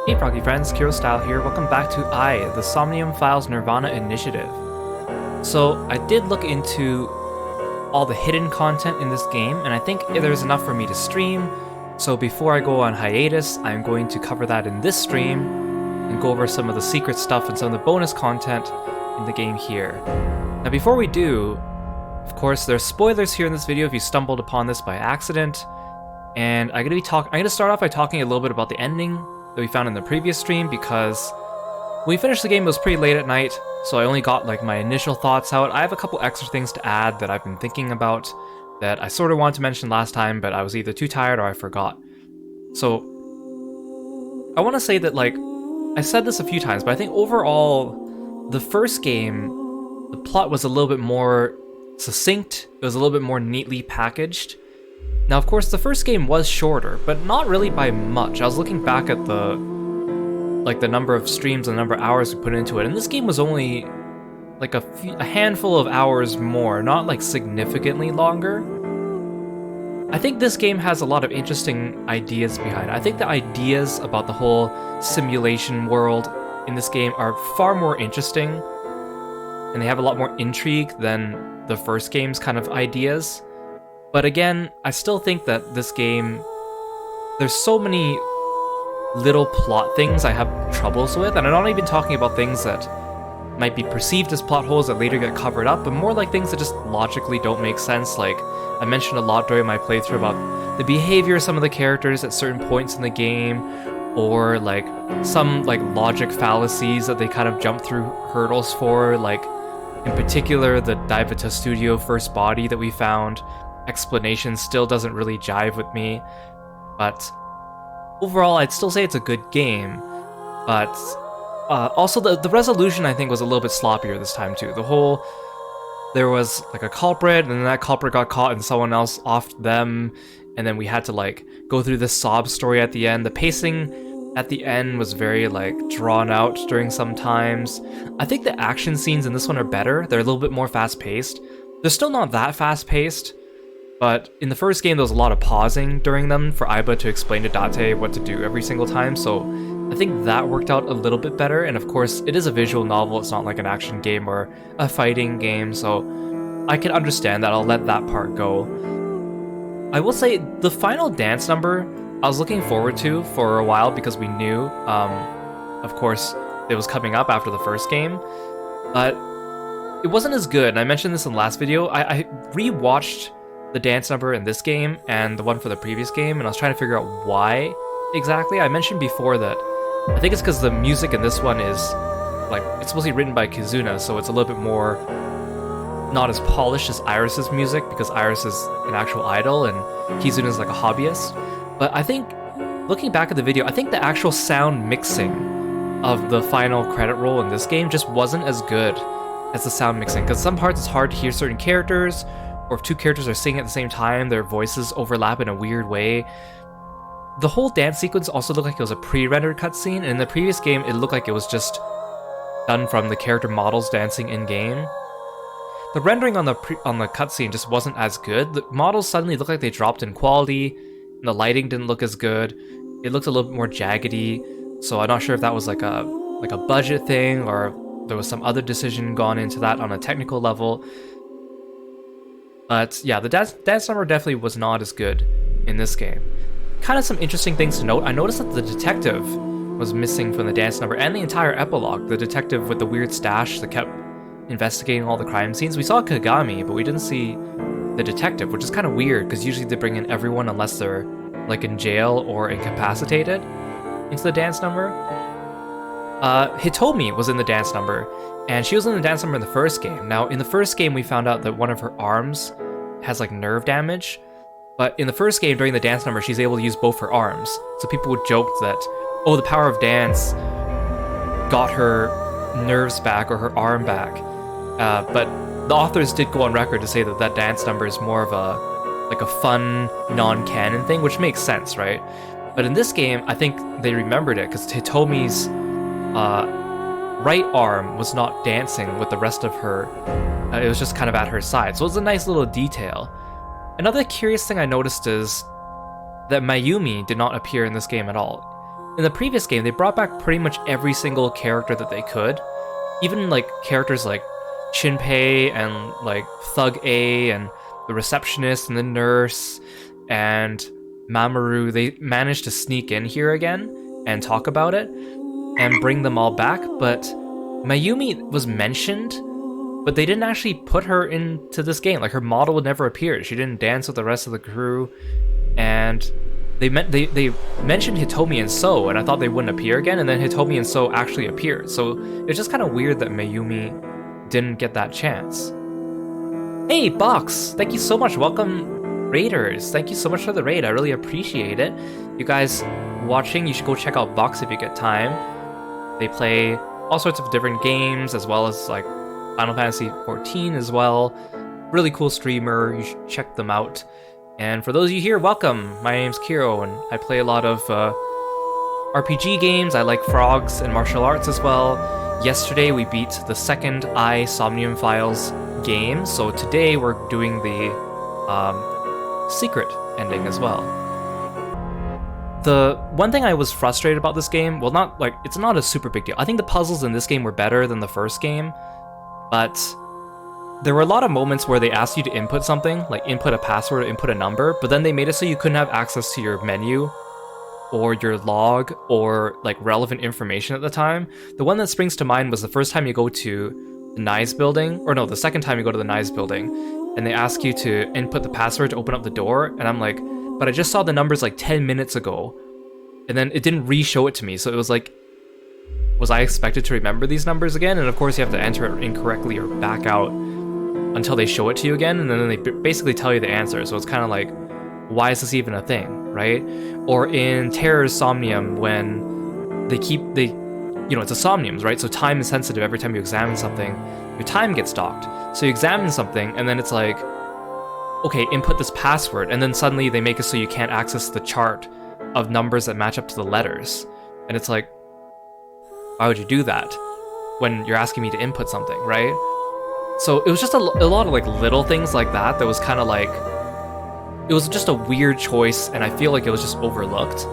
Hey Froggy friends, Kirostyle here. Welcome back to the Somnium Files nirvanA initiative. So I did look into all the hidden content in this game, and I think there's enough for me to stream. So before I go on hiatus, I'm going to cover that in this stream and go over some of the secret stuff and some of the bonus content in the game here. Now before we do, of course, there's spoilers here in this video if you stumbled upon this by accident. And I'm gonna start off by talking a little bit about the ending that we found in the previous stream, because when we finished the game, it was pretty late at night, so I only got like my initial thoughts out. I have a couple extra things to add that I've been thinking about that I sort of wanted to mention last time, but I was either too tired or I forgot. So I want to say that, like, I said this a few times, but I think overall the first game, the plot was a little bit more succinct, it was a little bit more neatly packaged. Now, of course, the first game was shorter, but not really by much. I was looking back at the number of streams and the number of hours we put into it, and this game was only like a handful of hours more, not like significantly longer. I think this game has a lot of interesting ideas behind it. I think the ideas about the whole simulation world in this game are far more interesting, and they have a lot more intrigue than the first game's kind of ideas. But again, I still think that this game, there's so many little plot things I have troubles with, and I'm not even talking about things that might be perceived as plot holes that later get covered up, but more like things that just logically don't make sense. Like, I mentioned a lot during my playthrough about the behavior of some of the characters at certain points in the game, or like some like logic fallacies that they kind of jump through hurdles for, like in particular the Daivata Studio first body that we found. Explanation still doesn't really jive with me, but overall I'd still say it's a good game. But also the resolution I think was a little bit sloppier this time too. There was like a culprit, and then that culprit got caught and someone else offed them, and then we had to like go through this sob story at the end. The pacing at the end was very like drawn out during some times. I think the action scenes in this one are better. They're a little bit more fast paced. They're still not that fast paced, but in the first game, there was a lot of pausing during them for Aiba to explain to Date what to do every single time, so I think that worked out a little bit better. And of course, it is a visual novel, it's not like an action game or a fighting game, so I can understand that. I'll let that part go. I will say, the final dance number, I was looking forward to for a while because we knew, of course, it was coming up after the first game, but it wasn't as good. And I mentioned this in the last video. I rewatched the dance number in this game and the one for the previous game, and I was trying to figure out why exactly. I mentioned before that I think it's because the music in this one is like, it's supposed to be written by Kizuna, so it's a little bit more not as polished as Iris's music, because Iris is an actual idol and Kizuna is like a hobbyist. But I think, looking back at the video, I think the actual sound mixing of the final credit roll in this game just wasn't as good as the sound mixing, because some parts it's hard to hear certain characters, or if two characters are singing at the same time, their voices overlap in a weird way. The whole dance sequence also looked like it was a pre-rendered cutscene, and in the previous game, it looked like it was just done from the character models dancing in-game. The rendering on the cutscene just wasn't as good. The models suddenly looked like they dropped in quality, and the lighting didn't look as good. It looked a little bit more jaggedy, so I'm not sure if that was like a budget thing, or there was some other decision gone into that on a technical level. But yeah, the dance number definitely was not as good in this game. Kind of some interesting things to note. I noticed that the detective was missing from the dance number and the entire epilogue. The detective with the weird stash that kept investigating all the crime scenes. We saw Kagami, but we didn't see the detective, which is kind of weird because usually they bring in everyone unless they're like in jail or incapacitated into the dance number. Hitomi was in the dance number, and she was in the dance number in the first game. Now, in the first game, we found out that one of her arms has like nerve damage, but in the first game, during the dance number, she's able to use both her arms. So people would joke that, oh, the power of dance got her nerves back or her arm back. But the authors did go on record to say that that dance number is more of a fun, non-canon thing, which makes sense, right? But in this game, I think they remembered it because Hitomi's right arm was not dancing with the rest of her. It was just kind of at her side. So it was a nice little detail. Another curious thing I noticed is that Mayumi did not appear in this game at all. in the previous game, they brought back pretty much every single character that they could. Even like characters like Shinpei and like Thug A and the receptionist and the nurse and Mamoru, they managed to sneak in here again and talk about it and bring them all back. But Mayumi was mentioned, but they didn't actually put her into this game. Like, her model never appeared. She didn't dance with the rest of the crew, and they mentioned Hitomi and So, and I thought they wouldn't appear again, and then Hitomi and So actually appeared. So it's just kind of weird that Mayumi didn't get that chance. Hey, Box! Thank you so much. Welcome, Raiders. Thank you so much for the raid. I really appreciate it. You guys watching, you should go check out Box if you get time. They play all sorts of different games, as well as like Final Fantasy XIV as well. Really cool streamer. You should check them out. And for those of you here, welcome! My name's Kiro, and I play a lot of RPG games. I like frogs and martial arts as well. Yesterday we beat the second Somnium Files game, so today we're doing the secret ending as well. The one thing I was frustrated about this game, well, not like, it's not a super big deal. I think the puzzles in this game were better than the first game, but there were a lot of moments where they asked you to input something, like input a password or input a number, but then they made it so you couldn't have access to your menu or your log or like relevant information at the time. The one that springs to mind was the first time you go to the Nye's building, or no, the second time you go to the Nye's building, and they ask you to input the password to open up the door, and I'm like, but I just saw the numbers like 10 minutes ago, and then it didn't re-show it to me, so it was like, was I expected to remember these numbers again? And of course you have to enter it incorrectly or back out until they show it to you again, and then they basically tell you the answer, so it's kind of like, why is this even a thing, right? Or in Terror's Somnium, when you know, it's a Somniums, right? So time is sensitive. Every time you examine something, your time gets docked. So you examine something, and then it's like, okay, input this password, and then suddenly they make it so you can't access the chart of numbers that match up to the letters. And it's like, why would you do that when you're asking me to input something, right? So it was just a lot of like little things like that that was kind of like, it was just a weird choice, and I feel like it was just overlooked.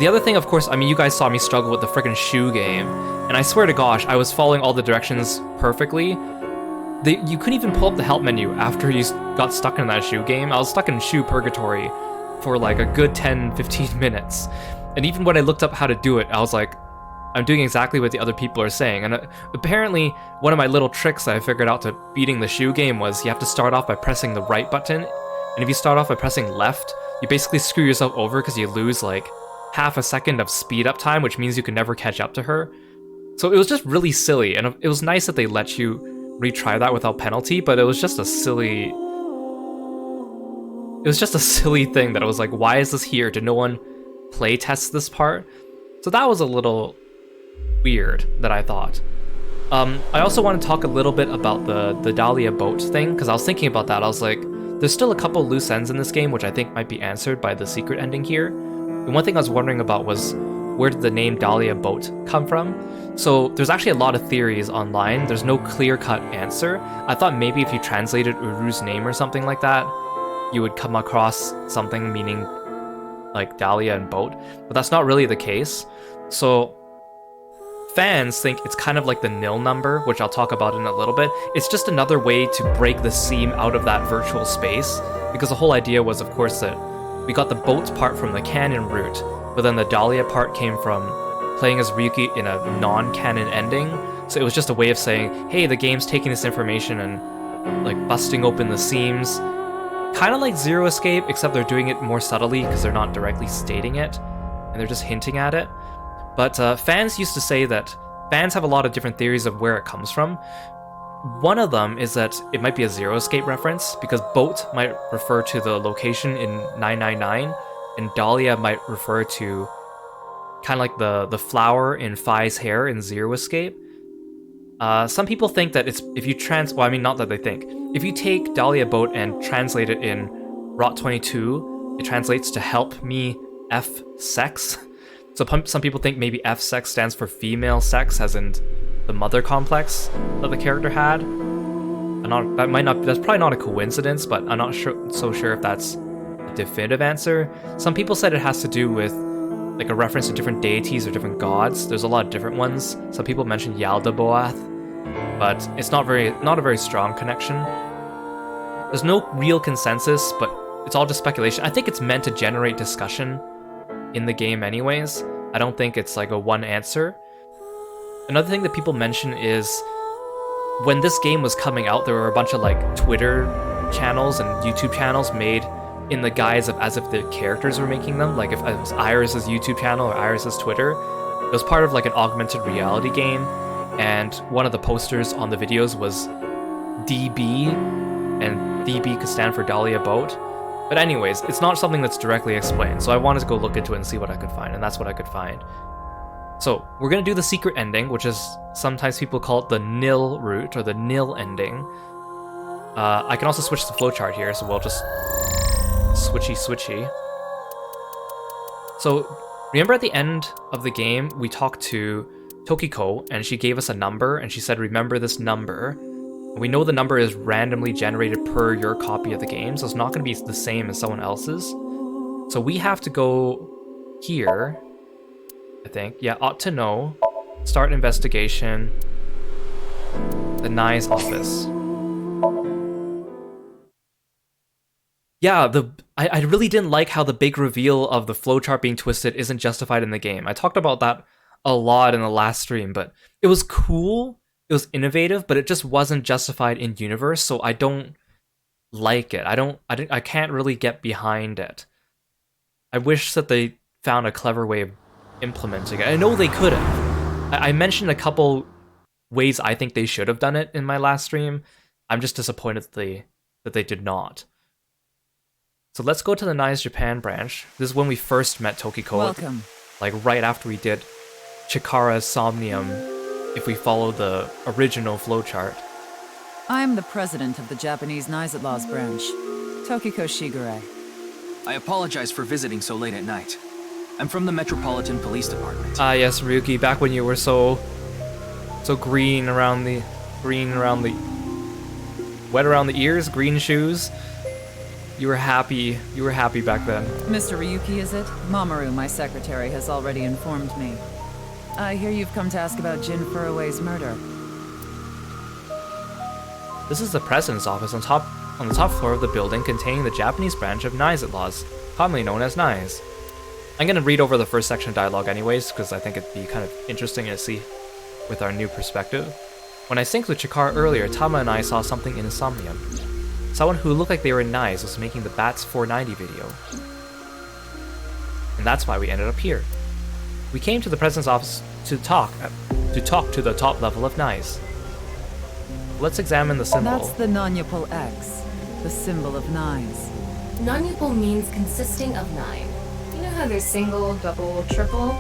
The other thing, of course, I mean, you guys saw me struggle with the frickin' shoe game, and I swear to gosh, I was following all the directions perfectly. You couldn't even pull up the help menu after you got stuck in that shoe game. I was stuck in shoe purgatory for like a good 10-15 minutes. And even when I looked up how to do it, I was like, I'm doing exactly what the other people are saying. And apparently, one of my little tricks that I figured out to beating the shoe game was you have to start off by pressing the right button, and if you start off by pressing left, you basically screw yourself over because you lose like half a second of speed up time, which means you can never catch up to her. So it was just really silly, and it was nice that they let you retry that without penalty, but it was just a silly... It was just a silly thing that I was like, why is this here? Did no one play test this part? So that was a little weird, that I thought. I also want to talk a little bit about the Dahlia boat thing, because I was thinking about that. I was like, there's still a couple loose ends in this game, which I think might be answered by the secret ending here. And one thing I was wondering about was, where did the name Dahlia Boat come from? So there's actually a lot of theories online. There's no clear-cut answer. I thought maybe if you translated Uru's name or something like that, you would come across something meaning like Dahlia and boat, but that's not really the case. So fans think it's kind of like the nil number, which I'll talk about in a little bit. It's just another way to break the seam out of that virtual space, because the whole idea was, of course, that we got the boat part from the canon route, but then the Dahlia part came from playing as Ryuki in a non-canon ending. So it was just a way of saying, hey, the game's taking this information and like busting open the seams. Kind of like Zero Escape, except they're doing it more subtly because they're not directly stating it, and they're just hinting at it. But fans used to say that fans have a lot of different theories of where it comes from. One of them is that it might be a Zero Escape reference, because boat might refer to the location in 999, and Dahlia might refer to kind of like the flower in Phi's hair in Zero Escape. Some people think that it's, if you well, I mean, not that they think. If you take Dahlia Boat and translate it in Rot 22, it translates to help me F sex. So some people think maybe F sex stands for female sex, as in the mother complex that the character had. That's probably not a coincidence, but I'm not so sure if that's a definitive answer. Some people said it has to do with like a reference to different deities or different gods. There's a lot of different ones. Some people mention Yaldabaoth, but it's not a very strong connection. There's no real consensus, but it's all just speculation. I think it's meant to generate discussion in the game anyways. I don't think it's like a one answer. Another thing that people mention is when this game was coming out, there were a bunch of like Twitter channels and YouTube channels made in the guise of as if the characters were making them. Like if it was Iris's YouTube channel or Iris's Twitter. It was part of like an augmented reality game, and one of the posters on the videos was DB, and DB could stand for Dahlia Boat. But anyways, it's not something that's directly explained, so I wanted to go look into it and see what I could find, and that's what I could find. So, we're gonna do the secret ending, which is sometimes people call it the nil route, or the nil ending. I can also switch the flowchart here, so we'll just switchy. So, remember at the end of the game, we talked to Tokiko, and she gave us a number, and she said, remember this number. We know the number is randomly generated per your copy of the game, so it's not going to be the same as someone else's. So we have to go here, I think. Yeah, ought to know. Start investigation. The Nye's office. Yeah, I really didn't like how the big reveal of the flowchart being twisted isn't justified in the game. I talked about that a lot in the last stream, but it was cool. It was innovative, but it just wasn't justified in universe, so I don't like it. I can't really get behind it. I wish that they found a clever way of implementing it. I know they could have. I mentioned a couple ways I think they should have done it in my last stream. I'm just disappointed that they did not. So let's go to the Nye's Japan branch. This is when we first met Tokiko. Welcome. Like right after we did Chikara's Somnium, if we follow the original flowchart. I am the president of the Japanese Nye's branch, Tokiko Shigure. I apologize for visiting so late at night. I'm from the Metropolitan Police Department. Ah yes, Ryuki, back when you were so green around the wet around the ears, green shoes. You were happy back then. Mr. Ryuki, is it? Mamoru, my secretary, has already informed me. I hear you've come to ask about Jin Furue's murder. This is the president's office on the top floor of the building containing the Japanese branch of Nye's Laws, commonly known as Nye's. I'm gonna read over the first section of dialogue anyways, because I think it'd be kind of interesting to see with our new perspective. When I synced with Chikara earlier, Tama and I saw something in Somnium. Someone who looked like they were in Nye's was making the Bats 490 video. And that's why we ended up here. We came to the president's office to talk to the top level of Nye's. Let's examine the symbol. That's the non-upal X, the symbol of Nye's. Non-upal means consisting of 9. You know how there's single, double, triple?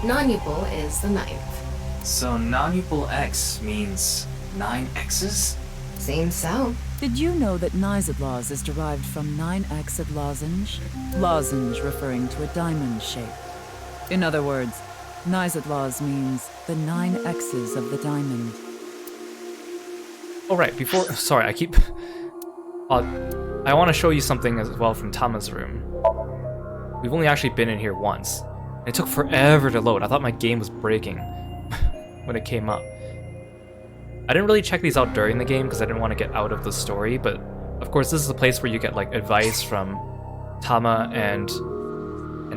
Non-upal is the 9th. So non-upal X means 9 X's? Seems so. Did you know that Nye's is derived from 9-Xed lozenge? Lozenge referring to a diamond shape. In other words, Nye's means the 9 X's of the diamond. Oh right, sorry, I keep... I want to show you something as well from Tama's room. We've only actually been in here once. It took forever to load. I thought my game was breaking when it came up. I didn't really check these out during the game because I didn't want to get out of the story, but of course this is the place where you get like advice from Tama and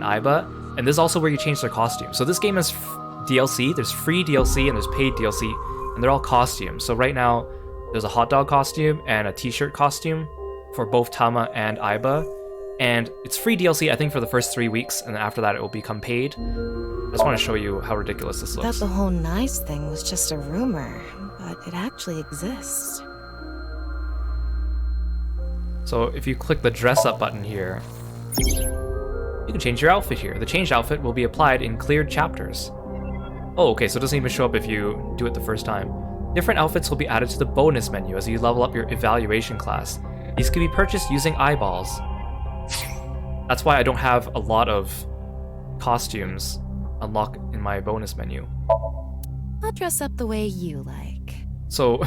Aiba, and this is also where you change their costumes. So this game has DLC, there's free DLC and there's paid DLC, and they're all costumes. So right now there's a hot dog costume and a t-shirt costume for both Tama and Aiba, and it's free DLC I think for the first 3 weeks, and then after that it will become paid. I just want to show you how ridiculous this looks. Thought the whole nice thing was just a rumor, but it actually exists. So if you click the dress up button here, you can change your outfit here. The changed outfit will be applied in cleared chapters. Oh, okay, so it doesn't even show up if you do it the first time. Different outfits will be added to the bonus menu as you level up your evaluation class. These can be purchased using eyeballs. That's why I don't have a lot of costumes unlocked in my bonus menu. I'll dress up the way you like. So,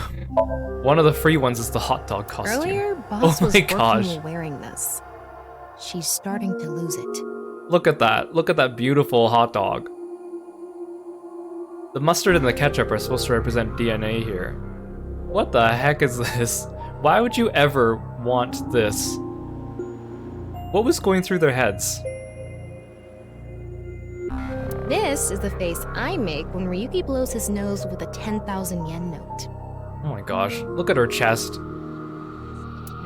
one of the free ones is the hot dog costume. Earlier, Boss Oh was my working gosh. while wearing this. She's starting to lose it. Look at that. Look at that beautiful hot dog. The mustard and the ketchup are supposed to represent DNA here. What the heck is this? Why would you ever want this? What was going through their heads? This is the face I make when Ryuki blows his nose with a 10,000 yen note. Oh my gosh, look at her chest.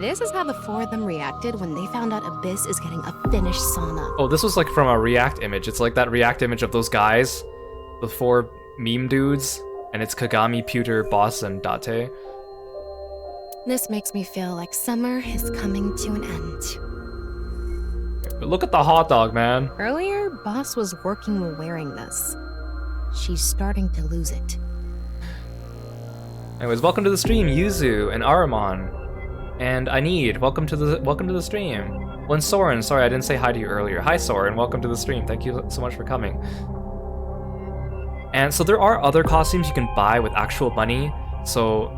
This is how the four of them reacted when they found out Abyss is getting a finished sauna. Oh, this was like from a React image. It's like that React image of those guys, the four meme dudes, and it's Kagami, Pewter, Boss, and Date. This makes me feel like summer is coming to an end. But look at the hot dog, man. Earlier, Boss was working while wearing this. She's starting to lose it. Anyways, welcome to the stream, Yuzu and Aramon. And I need, welcome to the stream. When Soren, sorry I didn't say hi to you earlier. Hi Soren, welcome to the stream. Thank you so much for coming. And so there are other costumes you can buy with actual money. So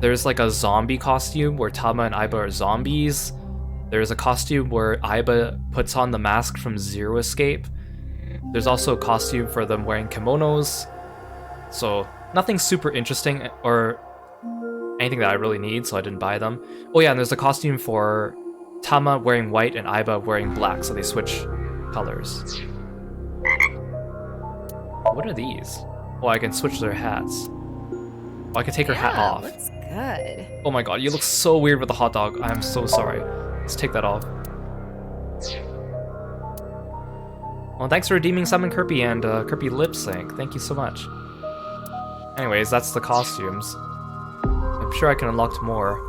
there's like a zombie costume where Tama and Aiba are zombies. There's a costume where Aiba puts on the mask from Zero Escape. There's also a costume for them wearing kimonos. So nothing super interesting or anything that I really need, so I didn't buy them. Oh yeah, and there's a costume for Tama wearing white and Aiba wearing black, so they switch colors. What are these? Oh, I can switch their hats. Oh, I can take her hat off. Looks good. Oh my god, you look so weird with the hot dog. I'm so sorry. Let's take that off. Well, thanks for redeeming Summon Kirby and Kirby Lip Sync. Thank you so much. Anyways, that's the costumes. I'm sure I can unlock more.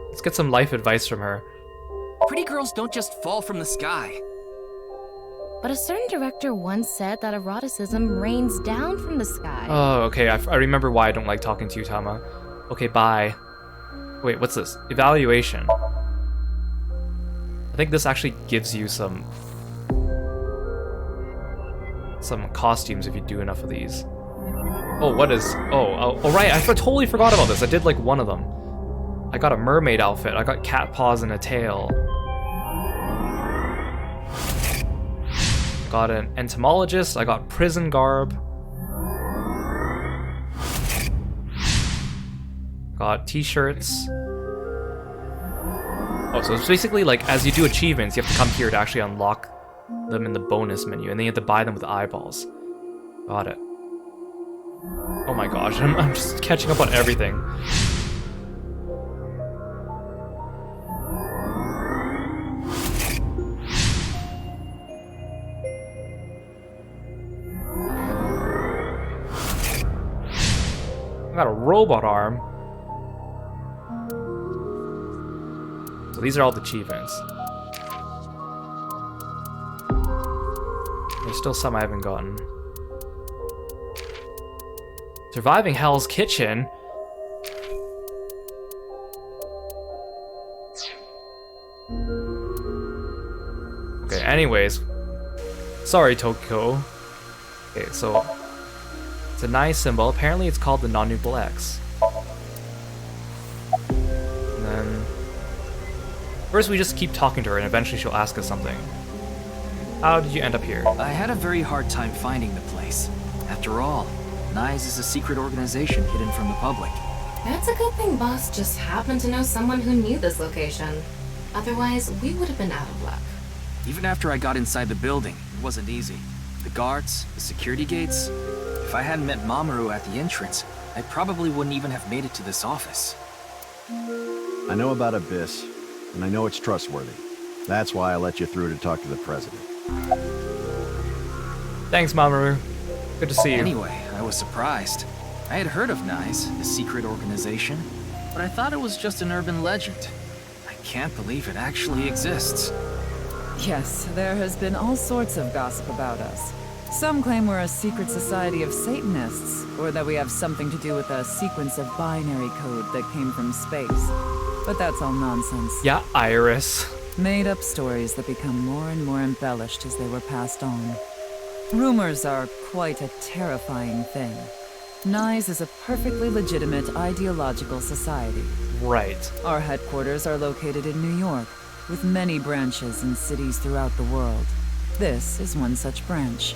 Let's get some life advice from her. Pretty girls don't just fall from the sky. But a certain director once said that eroticism rains down from the sky. Oh, okay, I remember why I don't like talking to you, Tama. Okay, bye. Wait, what's this? Evaluation. I think this actually gives you some costumes if you do enough of these. Oh, what is... Oh, right, I totally forgot about this. I did like one of them. I got a mermaid outfit. I got cat paws and a tail. Got an entomologist. I got prison garb. Got t-shirts. Oh, so it's basically like as you do achievements, you have to come here to actually unlock them in the bonus menu, and then you have to buy them with eyeballs. Got it. Oh my gosh, I'm just catching up on everything. I got a robot arm. So these are all the achievements. There's still some I haven't gotten. Surviving Hell's Kitchen? Okay, anyways. Sorry, Tokyo. Okay, so it's a nice symbol. Apparently it's called the non-nuple X. And then first we just keep talking to her and eventually she'll ask us something. How did you end up here? I had a very hard time finding the place. After all, NICE is a secret organization hidden from the public. That's a good thing Boss just happened to know someone who knew this location. Otherwise, we would have been out of luck. Even after I got inside the building, it wasn't easy. The guards, the security gates. If I hadn't met Mamoru at the entrance, I probably wouldn't even have made it to this office. I know about Abyss, and I know it's trustworthy. That's why I let you through to talk to the president. Thanks, Mamoru. Good to see you. Anyway, I was surprised. I had heard of NICE, the secret organization, but I thought it was just an urban legend. I can't believe it actually exists. Yes, there has been all sorts of gossip about us. Some claim we're a secret society of Satanists, or that we have something to do with a sequence of binary code that came from space. But that's all nonsense. Yeah, Iris. Made-up stories that become more and more embellished as they were passed on. Rumors are quite a terrifying thing. NICE is a perfectly legitimate ideological society. Right. Our headquarters are located in New York, with many branches in cities throughout the world. This is one such branch.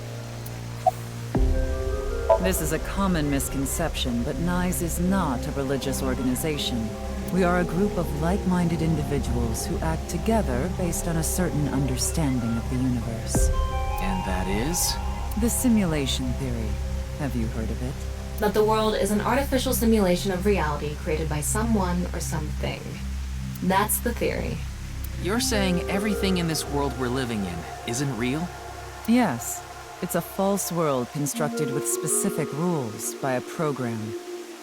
This is a common misconception, but NICE is not a religious organization. We are a group of like-minded individuals who act together based on a certain understanding of the universe. And that is? The simulation theory. Have you heard of it? That the world is an artificial simulation of reality created by someone or something. That's the theory. You're saying everything in this world we're living in isn't real? Yes. It's a false world constructed with specific rules by a program.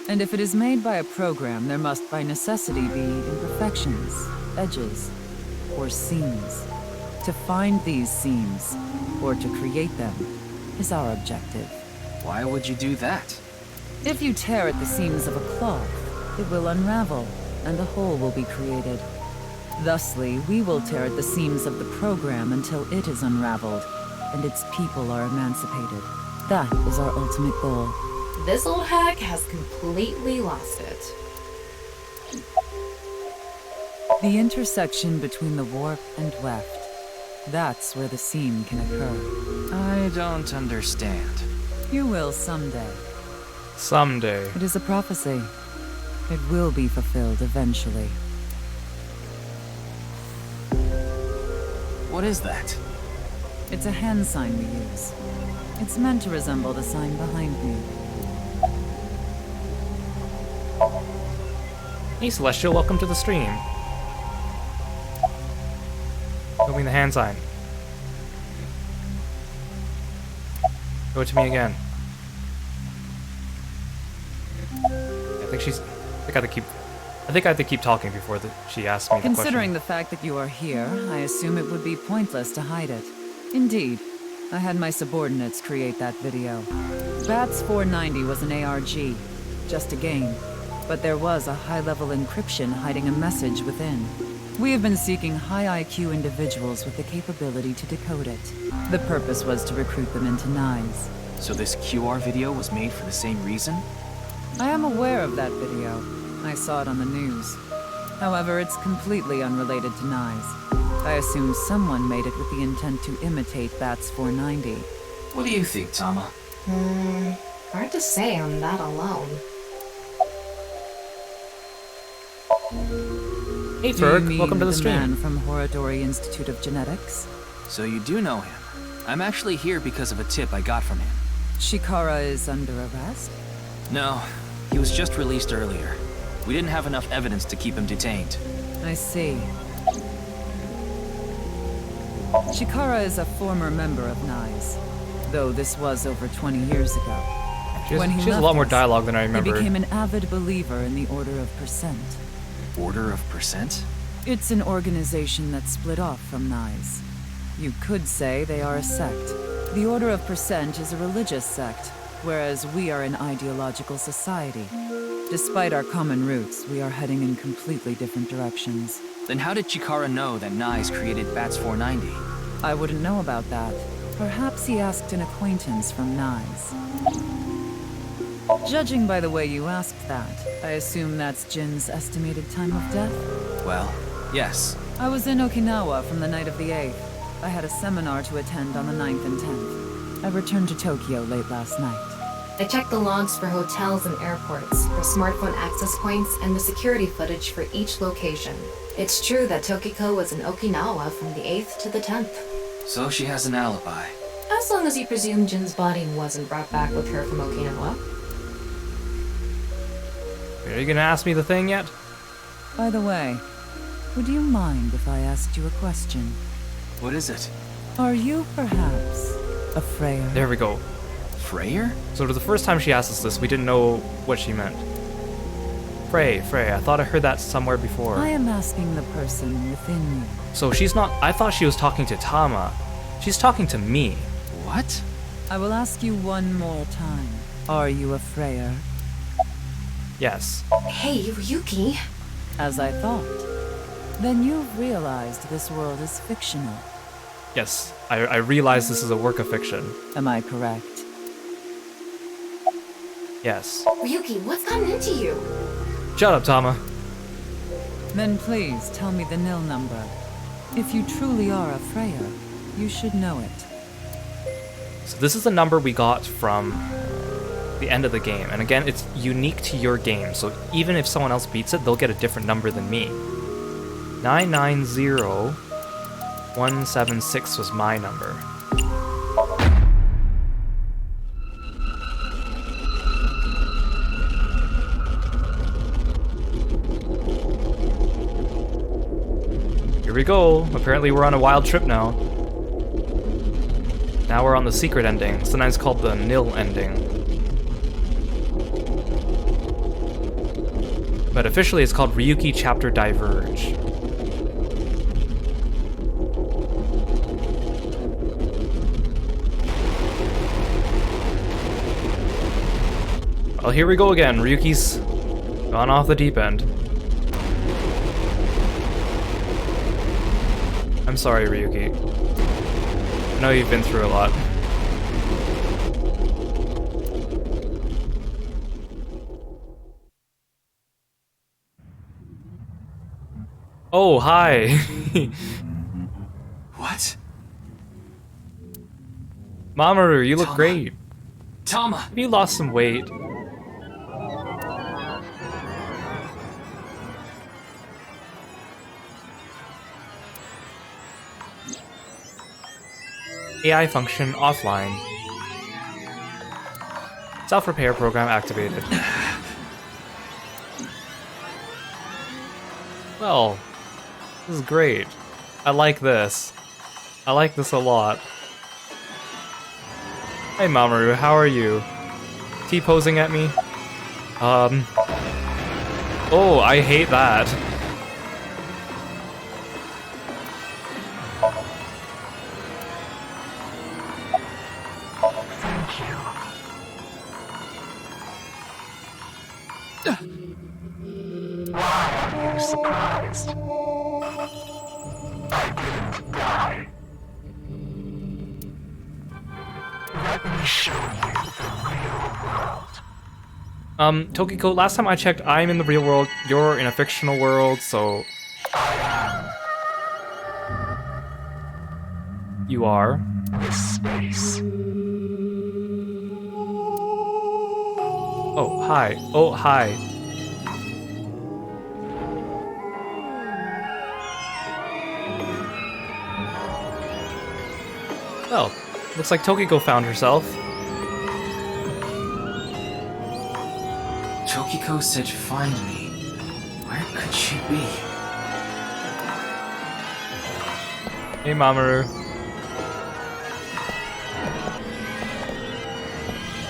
And if it is made by a program, there must by necessity be imperfections, edges, or seams. To find these seams, or to create them, is our objective. Why would you do that? If you tear at the seams of a cloth, it will unravel, and a hole will be created. Thusly, we will tear at the seams of the program until it is unraveled, and its people are emancipated. That is our ultimate goal. This old hack has completely lost it. The intersection between the warp and weft. That's where the seam can occur. I don't understand. You will someday. Someday. It is a prophecy. It will be fulfilled eventually. What is that? It's a hand sign we use. It's meant to resemble the sign behind me. Hey Celestial, welcome to the stream. Show me the hand sign. Show it to me again. I think I have to keep talking before she asks me the question. Considering the fact that you are here, I assume it would be pointless to hide it. Indeed. I had my subordinates create that video. BATS 490 was an ARG, just a game. But there was a high-level encryption hiding a message within. We have been seeking high IQ individuals with the capability to decode it. The purpose was to recruit them into NICE. So this QR video was made for the same reason? I am aware of that video. I saw it on the news. However, it's completely unrelated to NICE. I assume someone made it with the intent to imitate BATS 490. What do you think, Tama? Hard to say on that alone. Hey Do you Ferg, mean welcome to the the stream. man from Horodori Institute of Genetics? So you do know him. I'm actually here because of a tip I got from him. Shikara is under arrest? No, he was just released earlier. We didn't have enough evidence to keep him detained. I see. Shikara is a former member of NICE, though this was over 20 years ago. She When he has a left lot more us, dialogue than I He remember. became an avid believer in the Order of Percent. Order of Percent? It's an organization that split off from NICE. You could say they are a sect. The Order of Percent is a religious sect, whereas we are an ideological society. Despite our common roots, we are heading in completely different directions. Then how did Chikara know that NICE created BATS 490? I wouldn't know about that. Perhaps he asked an acquaintance from NICE. Judging by the way you asked that, I assume that's Jin's estimated time of death? Well, yes. I was in Okinawa from the night of the 8th. I had a seminar to attend on the 9th and 10th. I returned to Tokyo late last night. I checked the logs for hotels and airports, for smartphone access points, and the security footage for each location. It's true that Tokiko was in Okinawa from the 8th to the 10th. So she has an alibi. As long as you presume Jin's body wasn't brought back with her from Okinawa. Are you gonna ask me the thing yet? By the way, would you mind if I asked you a question? What is it? Are you perhaps a Freya? There we go. Freyr? So the first time she asked us this, we didn't know what she meant. Frey, I thought I heard that somewhere before. I am asking the person within you. So she's not, I thought she was talking to Tama. She's talking to me. What? I will ask you one more time. Are you a Freya? Yes. Hey, Ryuki. As I thought. Then you've realized this world is fictional. Yes, I realize this is a work of fiction. Am I correct? Yes. Ryuki, what's gotten into you? Shut up, Tama. Then please tell me the nil number. If you truly are a Freya, you should know it. So this is the number we got from the end of the game. And again, it's unique to your game. So even if someone else beats it, they'll get a different number than me. 990176 was my number. Here we go. Apparently we're on a wild trip now. Now we're on the secret ending, sometimes called the nil ending. But officially it's called Ryuki Chapter Diverge. Well, here we go again. Ryuki's gone off the deep end. I'm sorry, Ryuki. I know you've been through a lot. Oh, hi. What? Mamoru, you look Tama. great. Tama! Have you lost some weight? AI function offline. Self-repair program activated. Well, this is great. I like this. I like this a lot. Hey Mamoru, how are you? T-posing at me? Oh, I hate that. Tokiko, last time I checked, I'm in the real world, you're in a fictional world, so... You are? Space. Oh, hi. Oh, hi. Well, looks like Tokiko found herself. Tokiko said find me. Where could she be? Hey, Mamoru.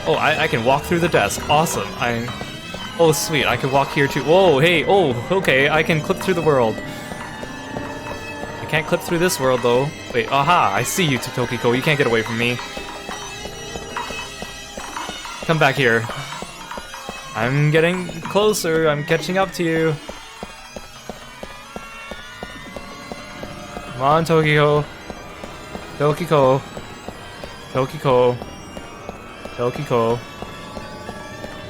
Oh, I can walk through the desk. Awesome. Oh, sweet. I can walk here too. Whoa, hey. Oh, okay. I can clip through the world. I can't clip through this world, though. Wait, aha. I see you, Tokiko. You can't get away from me. Come back here. I'm getting closer. I'm catching up to you. Come on, Tokiko. Tokiko. Tokiko. Tokiko.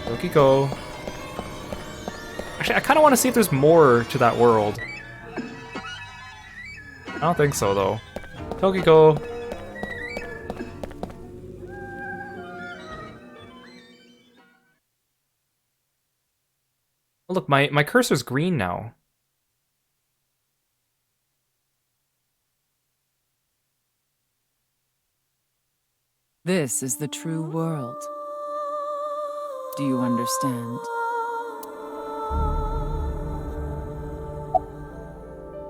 Tokiko. Actually, I kind of want to see if there's more to that world. I don't think so, though. Tokiko. Oh, look, my cursor's green now. This is the true world. Do you understand?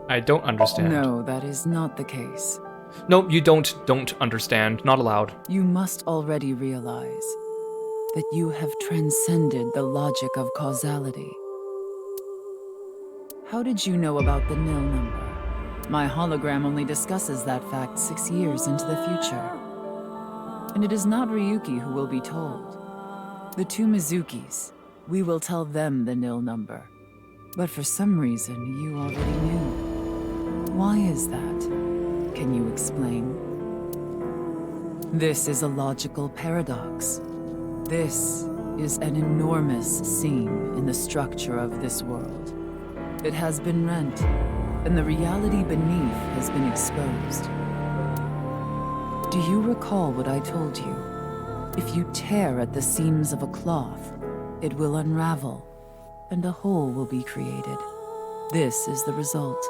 I don't understand. No, that is not the case. Nope, you don't understand. Not allowed. You must already realize that you have transcended the logic of causality. How did you know about the nil number? My hologram only discusses that fact 6 years into the future. And it is not Ryuki who will be told. The two Mizukis, we will tell them the nil number. But for some reason, you already knew. Why is that? Can you explain? This is a logical paradox. This is an enormous seam in the structure of this world. It has been rent, and the reality beneath has been exposed. Do you recall what I told you? If you tear at the seams of a cloth, it will unravel, and a hole will be created. This is the result.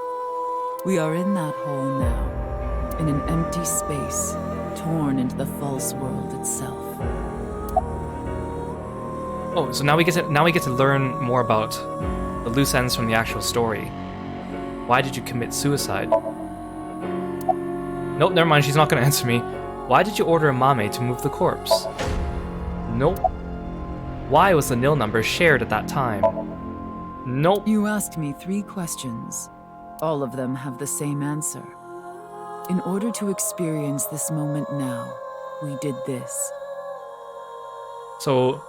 We are in that hole now, in an empty space, torn into the false world itself. Oh, so now we get to learn more about the loose ends from the actual story. Why did you commit suicide? Nope, never mind, she's not gonna answer me. Why did you order a mame to move the corpse? Nope. Why was the nil number shared at that time? Nope. You asked me 3 questions. All of them have the same answer. In order to experience this moment now, we did this. So,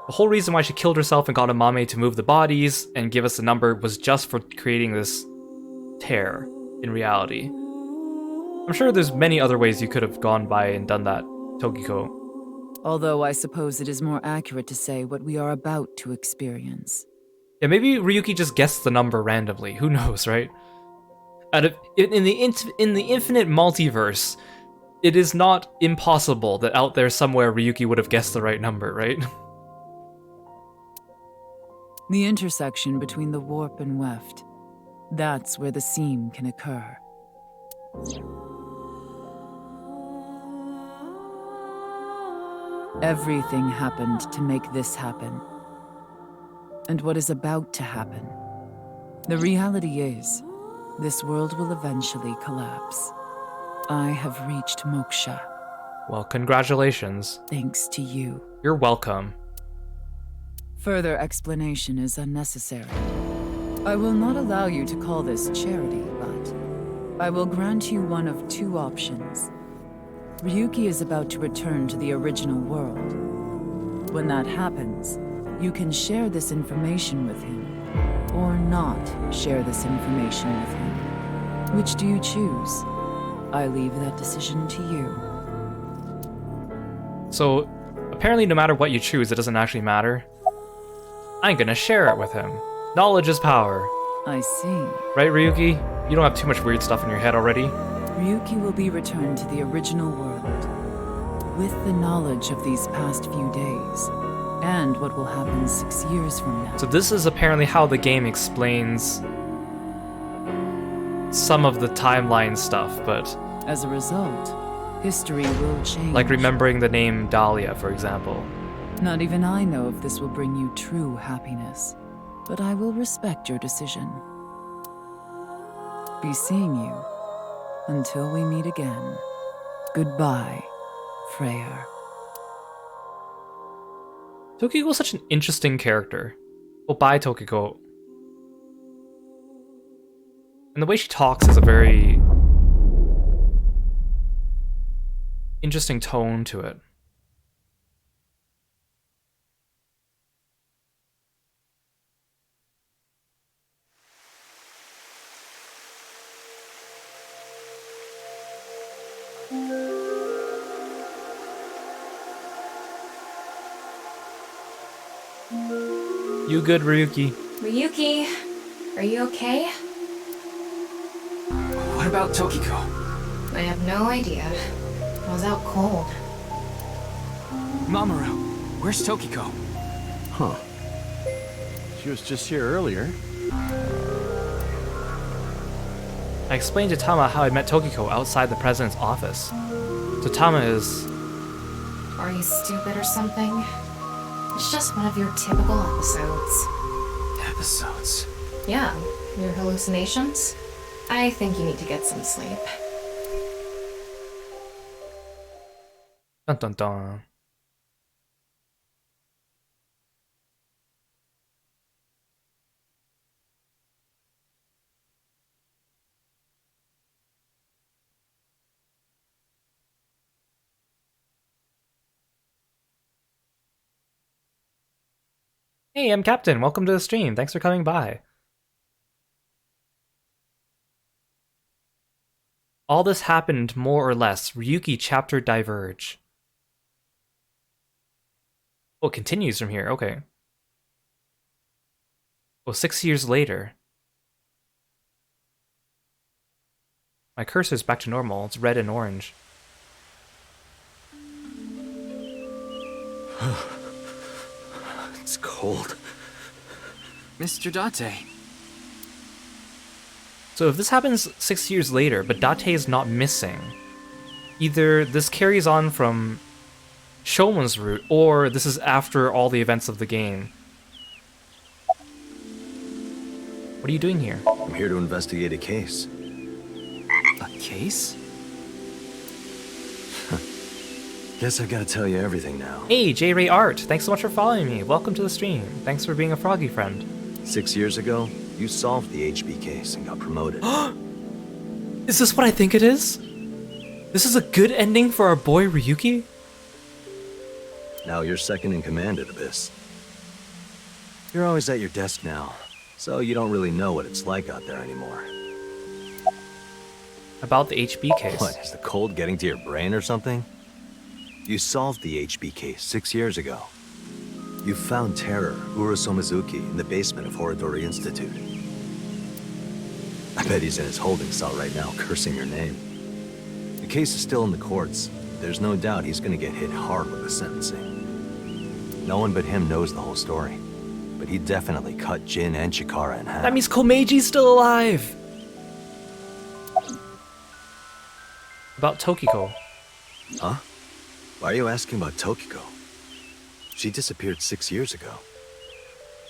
the whole reason why she killed herself and got a mame to move the bodies and give us the number was just for creating this tear in reality. I'm sure there's many other ways you could have gone by and done that, Tokiko. Although I suppose it is more accurate to say what we are about to experience. Yeah, maybe Ryuki just guessed the number randomly. Who knows, right? In the infinite multiverse, it is not impossible that out there somewhere Ryuki would have guessed the right number, right? The intersection between the warp and weft. That's where the seam can occur. Everything happened to make this happen. And what is about to happen? The reality is, this world will eventually collapse. I have reached moksha. Well, congratulations. Thanks to you. You're welcome. Further explanation is unnecessary. I will not allow you to call this charity, but I will grant you one of 2 options. Ryuki is about to return to the original world. When that happens, you can share this information with him, or not share this information with him. Which do you choose? I leave that decision to you. So, apparently no matter what you choose, it doesn't actually matter. I'm gonna share it with him. Knowledge is power. I see. Right, Ryuki? You don't have too much weird stuff in your head already? Ryuki will be returned to the original world, with the knowledge of these past few days, and what will happen 6 years from now. So this is apparently how the game explains some of the timeline stuff, but... As a result, history will change. like remembering the name Dahlia, for example. Not even I know if this will bring you true happiness, but I will respect your decision. Be seeing you until we meet again. Goodbye, Freyr. Tokiko's such an interesting character. Oh, bye, Tokiko. And the way she talks is a very interesting tone to it. You good, Ryuki? Ryuki, are you okay? What about Tokiko? I have no idea. I was out cold. Mamoru, where's Tokiko? Huh. She was just here earlier. I explained to Tama how I met Tokiko outside the president's office. So Tama is... Are you stupid or something? It's just one of your typical episodes. Episodes? Yeah, your hallucinations? I think you need to get some sleep. Dun dun dun. Hey, I'm Captain. Welcome to the stream. Thanks for coming by. All this happened more or less. Ryuki chapter diverge. Oh, it continues from here. Okay. Oh, 6 years later. My cursor's back to normal. It's red and orange. It's cold. Mr. Date. So if this happens 6 years later, but Date is not missing, either this carries on from Shoma's route, or this is after all the events of the game. What are you doing here? I'm here to investigate a case. A case? Guess I've got to tell you everything now. Hey, J-Ray Art! Thanks so much for following me. Welcome to the stream. Thanks for being a froggy friend. 6 years ago, you solved the HB case and got promoted. Is this what I think it is? This is a good ending for our boy Ryuki? Now you're second in command at Abyss. You're always at your desk now, so you don't really know what it's like out there anymore. About the HB case. What, is the cold getting to your brain or something? You solved the HB case 6 years ago. You found Terror, Urosomizuki, in the basement of Horodori Institute. I bet he's in his holding cell right now, cursing your name. The case is still in the courts. There's no doubt he's gonna get hit hard with the sentencing. No one but him knows the whole story. But he definitely cut Jin and Chikara in half. That means Komeji's still alive! About Tokiko. Huh? Why are you asking about Tokiko? She disappeared 6 years ago.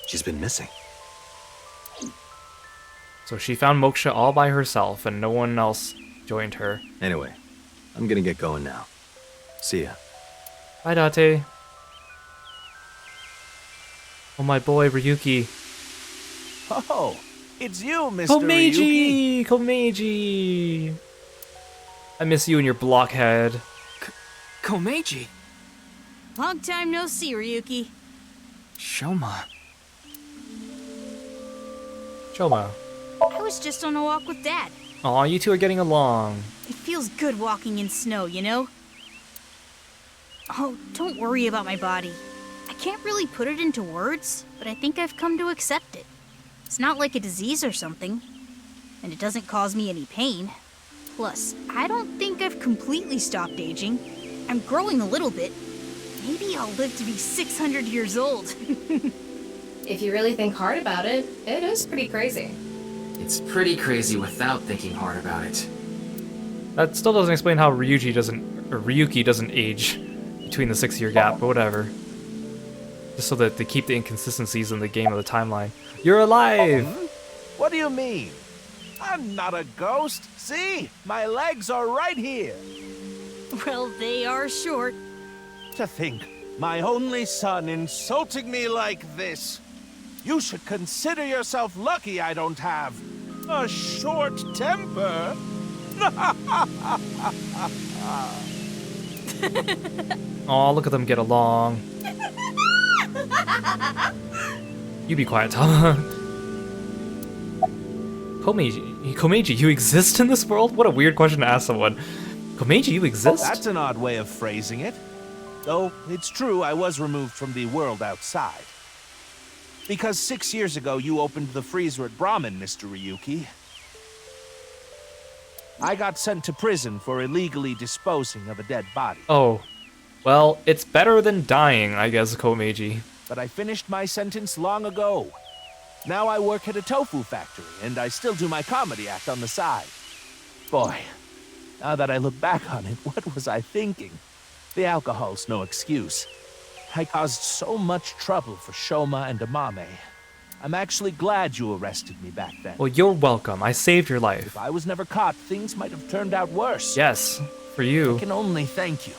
She's been missing. So she found Moksha all by herself and no one else joined her. Anyway, I'm gonna get going now. See ya. Bye, Date. Oh, my boy, Ryuki. Oh, it's you, Mr. Ryuki. Komeji! I miss you and your blockhead. Komeiji! Long time no see, Ryuki. Shoma. Choma. I was just on a walk with Dad. Aw, you two are getting along. It feels good walking in snow, you know? Oh, don't worry about my body. I can't really put it into words, but I think I've come to accept it. It's not like a disease or something, and it doesn't cause me any pain. Plus, I don't think I've completely stopped aging. I'm growing a little bit. Maybe I'll live to be 600 years old. If you really think hard about it, it is pretty crazy. It's pretty crazy without thinking hard about it. That still doesn't explain how Ryuki doesn't age between the 6-year gap, but whatever. Just so that they keep the inconsistencies in the game of the timeline. You're alive! What do you mean? I'm not a ghost. See? My legs are right here. Well, they are short. To think, my only son insulting me like this. You should consider yourself lucky I don't have a short temper. Aw, look at them get along. You be quiet, Tama. Komeiji, you exist in this world? What a weird question to ask someone. Komeiji, you exist? That's an odd way of phrasing it. Though, it's true I was removed from the world outside. Because 6 years ago you opened the freezer at Brahmin, Mr. Ryuki. I got sent to prison for illegally disposing of a dead body. Oh. Well, it's better than dying, I guess, Komeiji. But I finished my sentence long ago. Now I work at a tofu factory, and I still do my comedy act on the side. Boy, now that I look back on it, what was I thinking? The alcohol's no excuse. I caused so much trouble for Shoma and Amame. I'm actually glad you arrested me back then. Well, you're welcome. I saved your life. If I was never caught, things might have turned out worse. Yes, for you. I can only thank you.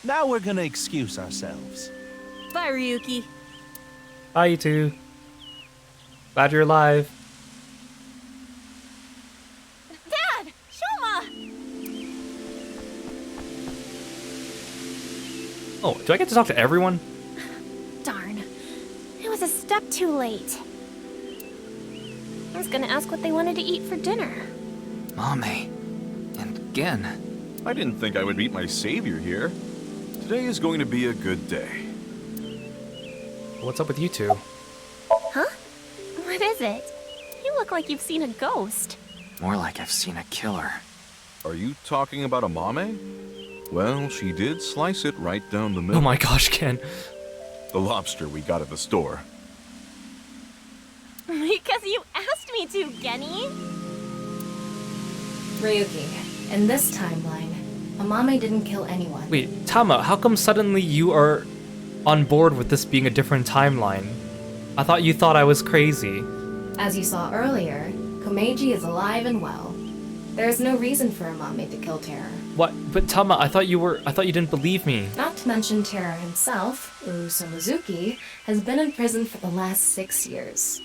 Now we're gonna excuse ourselves. Bye, Ryuki. Bye, you two. Glad you're alive. Dad! Shoma! Oh, do I get to talk to everyone? Darn. I was a step too late. I was gonna ask what they wanted to eat for dinner. Mame. And again. I didn't think I would meet my savior here. Today is going to be a good day. What's up with you two? Huh? What is it? You look like you've seen a ghost. More like I've seen a killer. Are you talking about a mame? Well, she did slice it right down the middle. Oh my gosh, Ken. The lobster we got at the store. Because you asked me to, Genny. Ryuki, in this timeline, Amame didn't kill anyone. Wait, Tama, how come suddenly you are on board with this being a different timeline? I thought you thought I was crazy. As you saw earlier, Komeiji is alive and well. There is no reason for Amame to kill Terror. What? But Tama, I thought you didn't believe me. Not to mention Terror himself, Usomizuki, has been in prison for the last 6 years.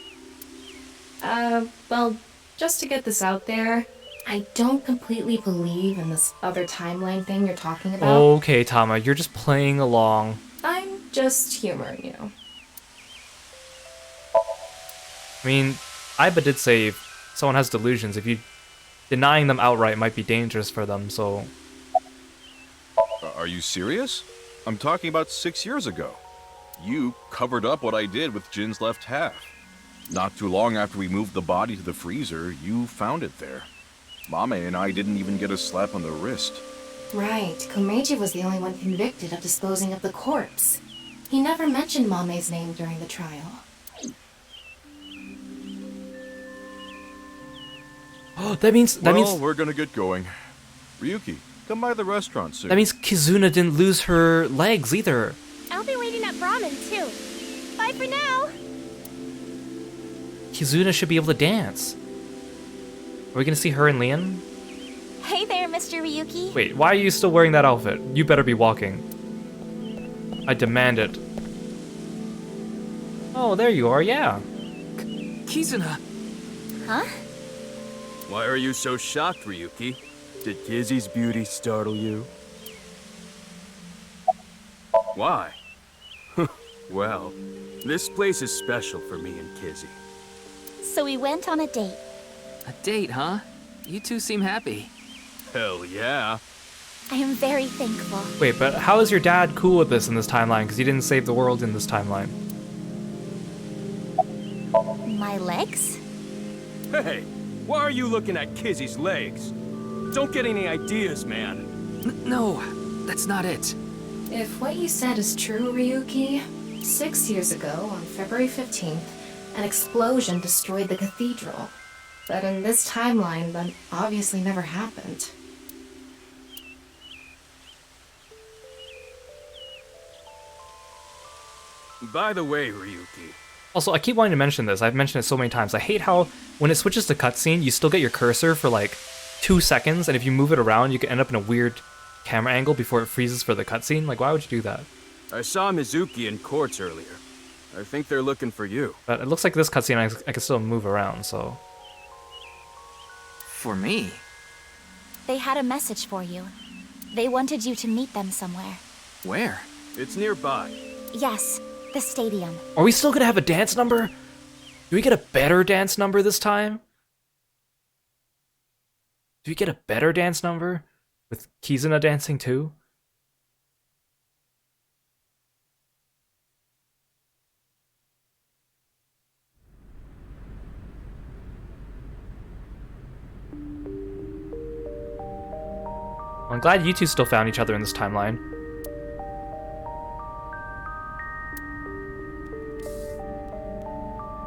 Well, just to get this out there, I don't completely believe in this other timeline thing you're talking about. Okay, Tama, you're just playing along. I'm just humoring you. I mean, Aiba did say if someone has delusions, if you denying them outright might be dangerous for them, so... Are you serious? I'm talking about 6 years ago. You covered up what I did with Jin's left half. Not too long after we moved the body to the freezer, you found it there. Mame and I didn't even get a slap on the wrist. Right, Komeiji was the only one convicted of disposing of the corpse. He never mentioned Mame's name during the trial. Oh, that means... we're gonna get going. Ryuki, come by the restaurant soon. That means Kizuna didn't lose her legs either. I'll be waiting at ramen too. Bye for now. Kizuna should be able to dance. Are we gonna see her and Leon? Hey there, Mr. Ryuki. Wait, why are you still wearing that outfit? You better be walking. I demand it. Oh, there you are, yeah. Kizuna! Huh? Why are you so shocked, Ryuki? Did Kizzy's beauty startle you? Why? Well, this place is special for me and Kizzy. So we went on a date. A date, huh? You two seem happy. Hell yeah. I am very thankful. Wait, but how is your dad cool with this in this timeline? Because he didn't save the world in this timeline. My legs? Hey, why are you looking at Kizzy's legs? Don't get any ideas, man. No, that's not it. If what you said is true, Ryuki, 6 years ago, on February 15th, an explosion destroyed the cathedral. But in this timeline, that obviously never happened. By the way, Ryuki. Also, I keep wanting to mention this. I've mentioned it so many times. I hate how when it switches to cutscene, you still get your cursor for like 2 seconds, and if you move it around, you can end up in a weird camera angle before it freezes for the cutscene. Like, why would you do that? I saw Mizuki in courts earlier. I think they're looking for you. But it looks like this cutscene I can still move around, so... For me? They had a message for you. They wanted you to meet them somewhere. Where? It's nearby. Yes, the stadium. Are we still gonna have a dance number? Do we get a better dance number this time? Do we get a better dance number? With Kizuna dancing too? I'm glad you two still found each other in this timeline.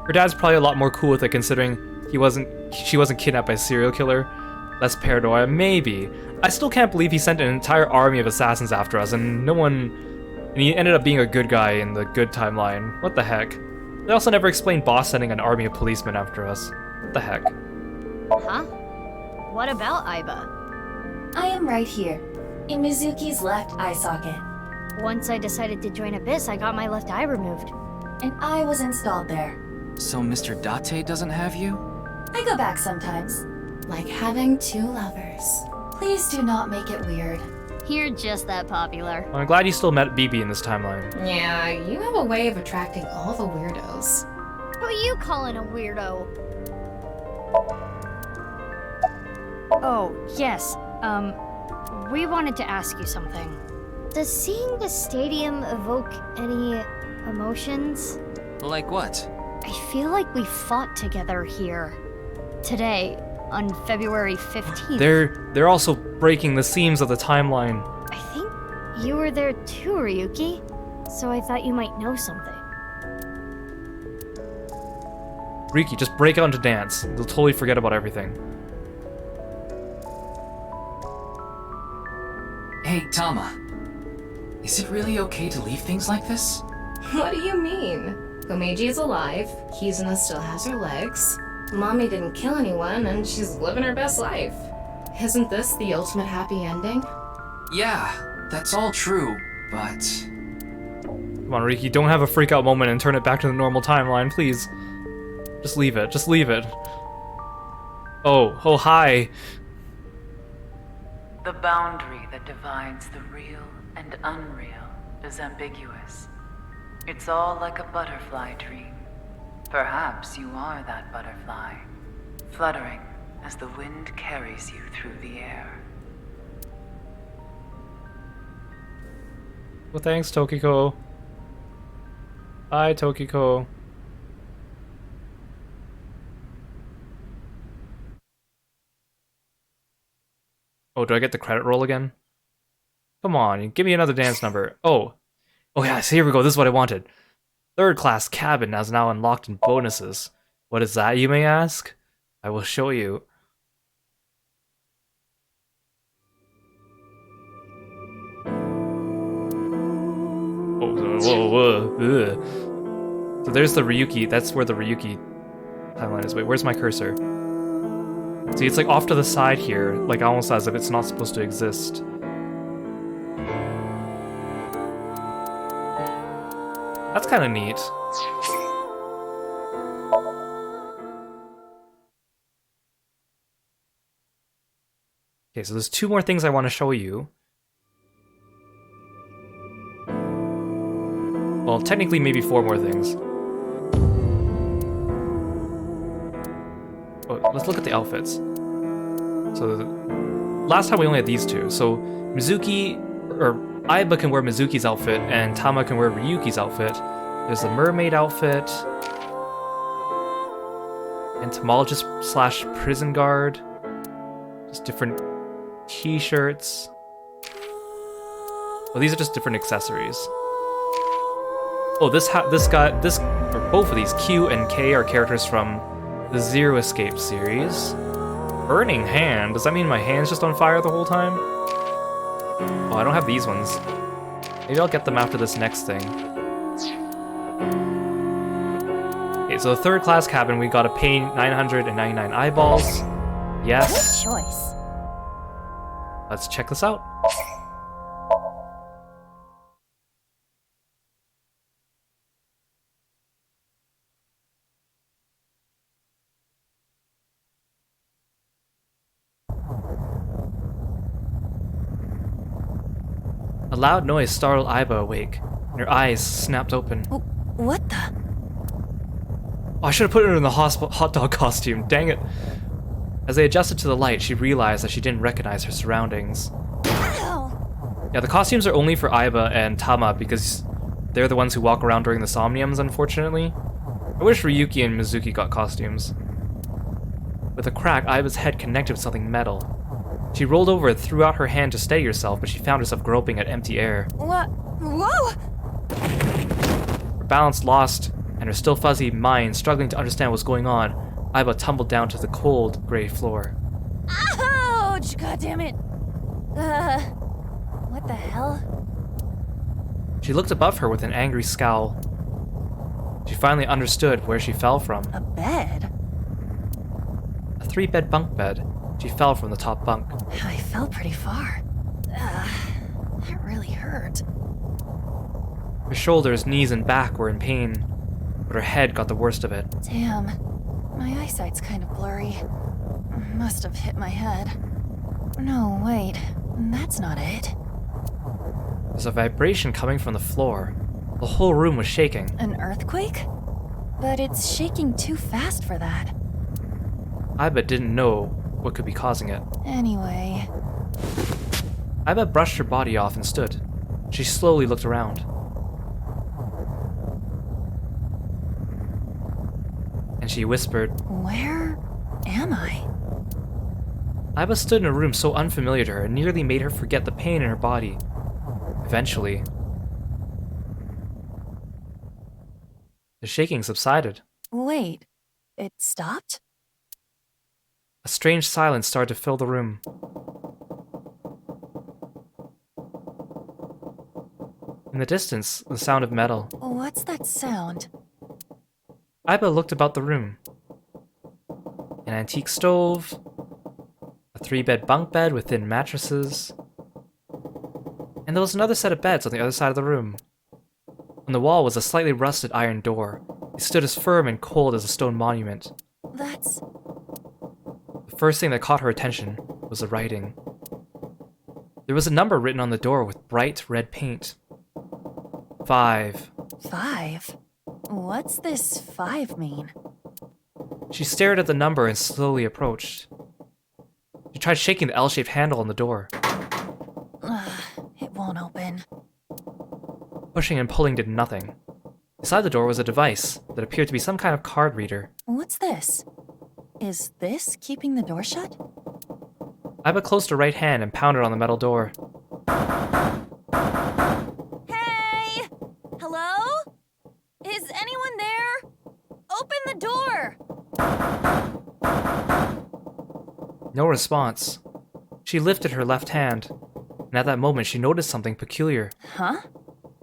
Her dad's probably a lot more cool with it considering she wasn't kidnapped by a serial killer. Less paranoia, maybe. I still can't believe he sent an entire army of assassins after us and and he ended up being a good guy in the good timeline. What the heck? They also never explained Boss sending an army of policemen after us. What the heck? Huh? What about Aiba? I am right here, in Mizuki's left eye socket. Once I decided to join Abyss, I got my left eye removed. And I was installed there. So Mr. Date doesn't have you? I go back sometimes. Like having 2 lovers. Please do not make it weird. You're just that popular. I'm glad you still met BB in this timeline. Yeah, you have a way of attracting all the weirdos. Who are you calling a weirdo? Oh, yes. We wanted to ask you something. Does seeing the stadium evoke any emotions? Like what? I feel like we fought together here. Today, on February 15th. They're also breaking the seams of the timeline. I think you were there too, Ryuki. So I thought you might know something. Riki, just break out into dance. They'll totally forget about everything. Hey, Tama. Is it really okay to leave things like this? What do you mean? Komeiji is alive, Kizuna still has her legs, Mommy didn't kill anyone, and she's living her best life. Isn't this the ultimate happy ending? Yeah, that's all true, but... Come on, Riki, don't have a freak out moment and turn it back to the normal timeline, please. Just leave it, just leave it. Oh, hi. The boundary that divides the real and unreal is ambiguous. It's all like a butterfly dream. Perhaps you are that butterfly, fluttering as the wind carries you through the air. Well, thanks, Tokiko. Bye, Tokiko. Oh, do I get the credit roll again? Come on, give me another dance number. Oh yes, here we go. This is what I wanted. Third class cabin is now unlocked in bonuses. What is that, you may ask? I will show you. Whoa. So there's the Ryuki. That's where the Ryuki timeline is. Wait, where's my cursor? See, it's like off to the side here, like almost as if it's not supposed to exist. That's kind of neat. Okay, so there's two more things I want to show you. Well, technically maybe four more things. Oh, let's look at the outfits. So, last time we only had these two. So, Mizuki, or Aiba can wear Mizuki's outfit, and Tama can wear Ryuki's outfit. There's the mermaid outfit. Entomologist / prison guard. Just different t-shirts. Well, these are just different accessories. Oh, or both of these, Q and K, are characters from the Zero Escape series. Burning hand? Does that mean my hand's just on fire the whole time? Oh, I don't have these ones. Maybe I'll get them after this next thing. Okay, so the third class cabin, we gotta pay 999 eyeballs. Yes. Good choice. Let's check this out. A loud noise startled Aiba awake, and her eyes snapped open. What the? Oh, I should have put her in the hot dog costume, dang it. As they adjusted to the light, she realized that she didn't recognize her surroundings. Yeah, the costumes are only for Aiba and Tama because they're the ones who walk around during the Somniums, unfortunately. I wish Ryuki and Mizuki got costumes. With a crack, Aiba's head connected with something metal. She rolled over and threw out her hand to steady herself, but she found herself groping at empty air. What? Whoa! Her balance lost, and her still fuzzy mind struggling to understand what's going on, Aiba tumbled down to the cold, gray floor. Ouch! God damn it! What the hell? She looked above her with an angry scowl. She finally understood where she fell from. A bed? A 3-bed bunk bed. She fell from the top bunk. I fell pretty far. That really hurt. Her shoulders, knees, and back were in pain, but her head got the worst of it. Damn. My eyesight's kind of blurry. Must have hit my head. No, wait. That's not it. There's a vibration coming from the floor. The whole room was shaking. An earthquake? But it's shaking too fast for that. Aiba didn't know what could be causing it. Anyway... Aiba brushed her body off and stood. She slowly looked around. She whispered. Where am I? Aiba stood in a room so unfamiliar to her, it nearly made her forget the pain in her body. Eventually, the shaking subsided. Wait, it stopped? A strange silence started to fill the room. In the distance, the sound of metal. What's that sound? Aiba looked about the room. An antique stove, a 3-bed bunk bed with thin mattresses, and there was another set of beds on the other side of the room. On the wall was a slightly rusted iron door. It stood as firm and cold as a stone monument. That's... The first thing that caught her attention was the writing. There was a number written on the door with bright red paint. 5. 5? What's this 5 mean? She stared at the number and slowly approached. She tried shaking the L-shaped handle on the door. It won't open. Pushing and pulling did nothing. Beside the door was a device that appeared to be some kind of card reader. What's this? Is this keeping the door shut? Aiba closed her right hand and pounded on the metal door. Hey! Hello? Is anyone there? Open the door! No response. She lifted her left hand, and at that moment she noticed something peculiar. Huh?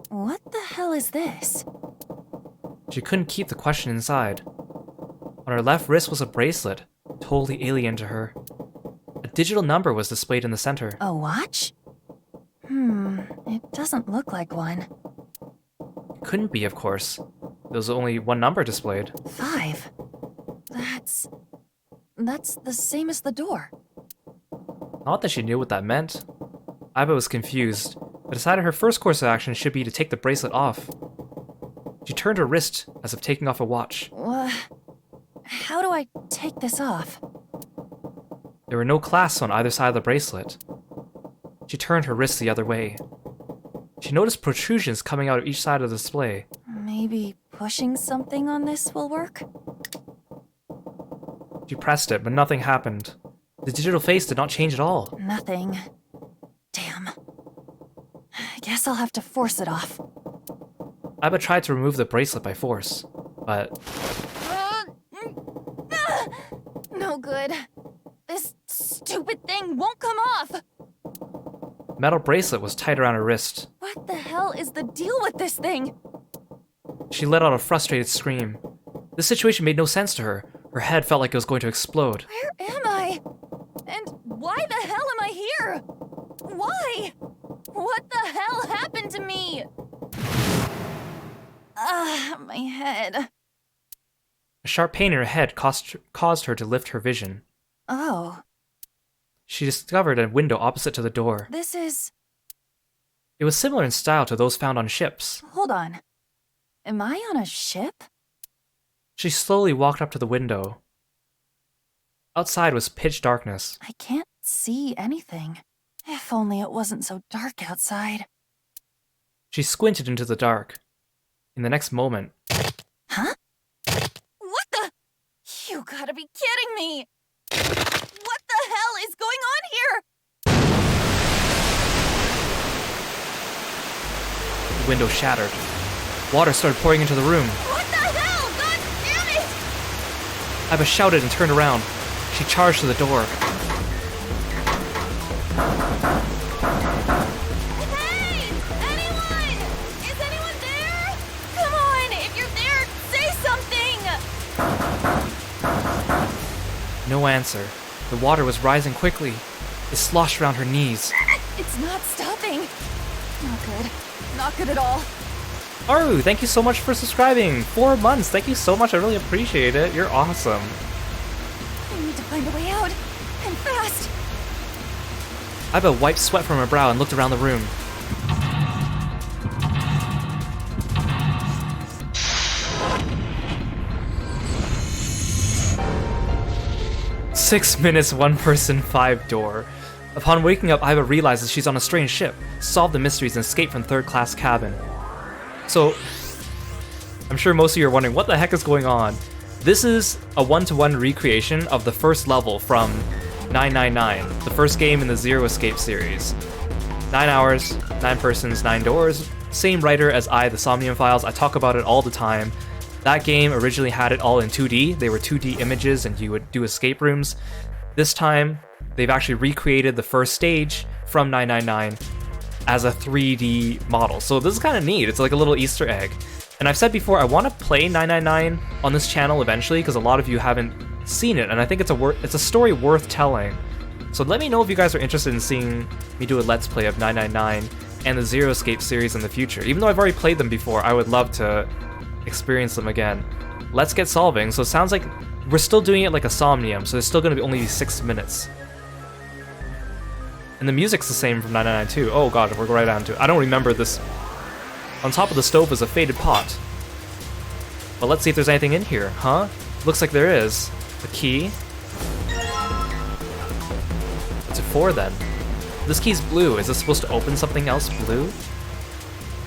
What the hell is this? She couldn't keep the question inside. On her left wrist was a bracelet, totally alien to her. A digital number was displayed in the center. A watch? It doesn't look like one. It couldn't be, of course. There was only one number displayed. 5. That's the same as the door. Not that she knew what that meant. Aiba was confused, but decided her first course of action should be to take the bracelet off. She turned her wrist as if taking off a watch. How do I take this off? There were no clasps on either side of the bracelet. She turned her wrist the other way. She noticed protrusions coming out of each side of the display. Maybe pushing something on this will work? She pressed it, but nothing happened. The digital face did not change at all. Nothing. Damn. I guess I'll have to force it off. Aiba tried to remove the bracelet by force, but... No good. This stupid thing won't come off! The metal bracelet was tight around her wrist. What the hell is the deal with this thing? She let out a frustrated scream. This situation made no sense to her. Her head felt like it was going to explode. Where am I? And why the hell am I here? Why? What the hell happened to me? My head. A sharp pain in her head caused her to lift her vision. Oh. She discovered a window opposite to the door. This is... It was similar in style to those found on ships. Hold on. Am I on a ship? She slowly walked up to the window. Outside was pitch darkness. I can't see anything. If only it wasn't so dark outside. She squinted into the dark. In the next moment... Huh? What the... You gotta be kidding me! What the hell is going on here? The window shattered. Water started pouring into the room. What the hell? God damn it! Aiba shouted and turned around. She charged to the door. Hey! Anyone? Is anyone there? Come on! If you're there, say something! No answer. The water was rising quickly. It sloshed around her knees. It's not stopping. Not good. Not good at all. Aru, thank you so much for subscribing. 4 months. Thank you so much. I really appreciate it. You're awesome. I need to find a way out. And fast. Aiba wiped sweat from her brow and looked around the room. "6 minutes, 1 person, 5 door." Upon waking up, Aiba realizes she's on a strange ship, solved the mysteries, and escaped from third-class cabin. So, I'm sure most of you are wondering what the heck is going on. This is a one-to-one recreation of the first level from 999, the first game in the Zero Escape series. 9 hours, 9 persons, 9 doors. Same writer as the Somnium Files. I talk about it all the time. That game originally had it all in 2D. They were 2D images and you would do escape rooms. This time, they've actually recreated the first stage from 999 as a 3D model. So this is kind of neat. It's like a little Easter egg. And I've said before, I want to play 999 on this channel eventually because a lot of you haven't seen it, and I think it's a story worth telling. So let me know if you guys are interested in seeing me do a Let's Play of 999 and the Zero Escape series in the future. Even though I've already played them before, I would love to experience them again. Let's get solving. So it sounds like we're still doing it like a Somnium, so there's still going to be only 6 minutes. And the music's the same from 999 too. Oh god, we're right down to it. I don't remember this. On top of the stove is a faded pot. But let's see if there's anything in here, huh? Looks like there is. The key. What's it for then? This key's blue. Is this supposed to open something else blue?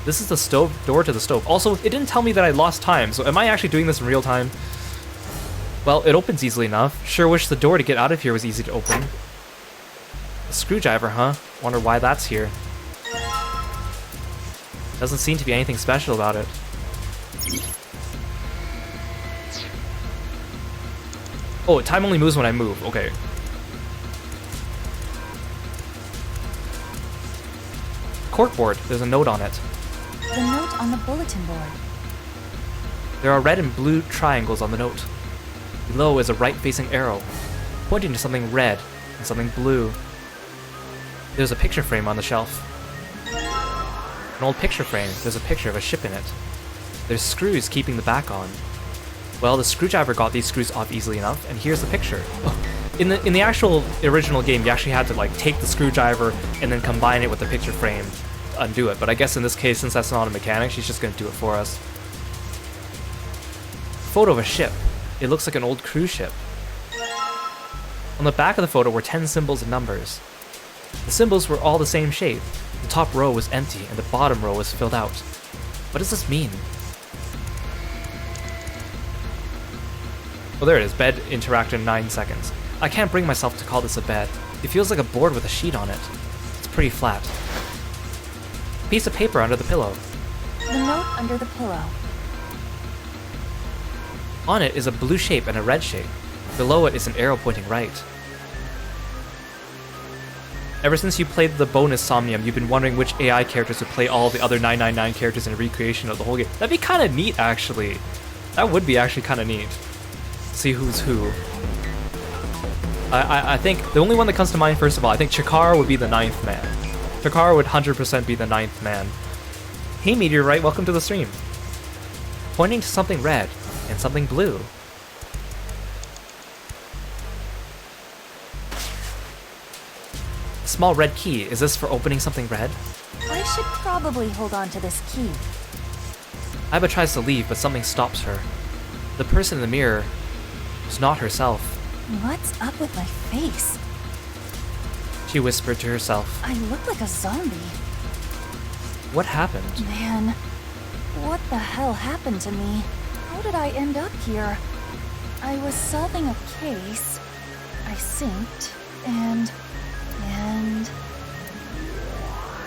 This is the stove door to the stove. Also, it didn't tell me that I lost time, so am I actually doing this in real time? Well, it opens easily enough. Sure wish the door to get out of here was easy to open. A screwdriver, huh? Wonder why that's here. Doesn't seem to be anything special about it. Oh, time only moves when I move. Okay. Corkboard. There's a note on it. The note on the bulletin board. There are red and blue triangles on the note. Below is a right-facing arrow, pointing to something red and something blue. There's a picture frame on the shelf. An old picture frame. There's a picture of a ship in it. There's screws keeping the back on. Well, the screwdriver got these screws off easily enough, and here's the picture. In the actual original game, you actually had to like take the screwdriver and then combine it with the picture frame to undo it. But I guess in this case, since that's not a mechanic, she's just gonna do it for us. Photo of a ship. It looks like an old cruise ship. On the back of the photo were 10 symbols and numbers. The symbols were all the same shape. The top row was empty and the bottom row was filled out. What does this mean? Oh, there it is. Bed interact in 9 seconds. I can't bring myself to call this a bed. It feels like a board with a sheet on it. It's pretty flat. A piece of paper under the pillow. The note under the pillow. On it is a blue shape and a red shape. Below it is an arrow pointing right. Ever since you played the bonus Somnium, you've been wondering which AI characters would play all the other 999 characters in a recreation of the whole game. That'd be kind of neat, actually. That would be actually kind of neat. See who's who. I think the only one that comes to mind, first of all, I think Chikara would be the 9th man. Chikara would 100% be the 9th man. Hey Meteorite, welcome to the stream. Pointing to something red and something blue. A small red key. Is this for opening something red? I should probably hold on to this key. Aiba tries to leave, but something stops her. The person in the mirror was not herself. What's up with my face? She whispered to herself. I look like a zombie. What happened? Man, what the hell happened to me? How did I end up here? I was solving a case. I synced, and...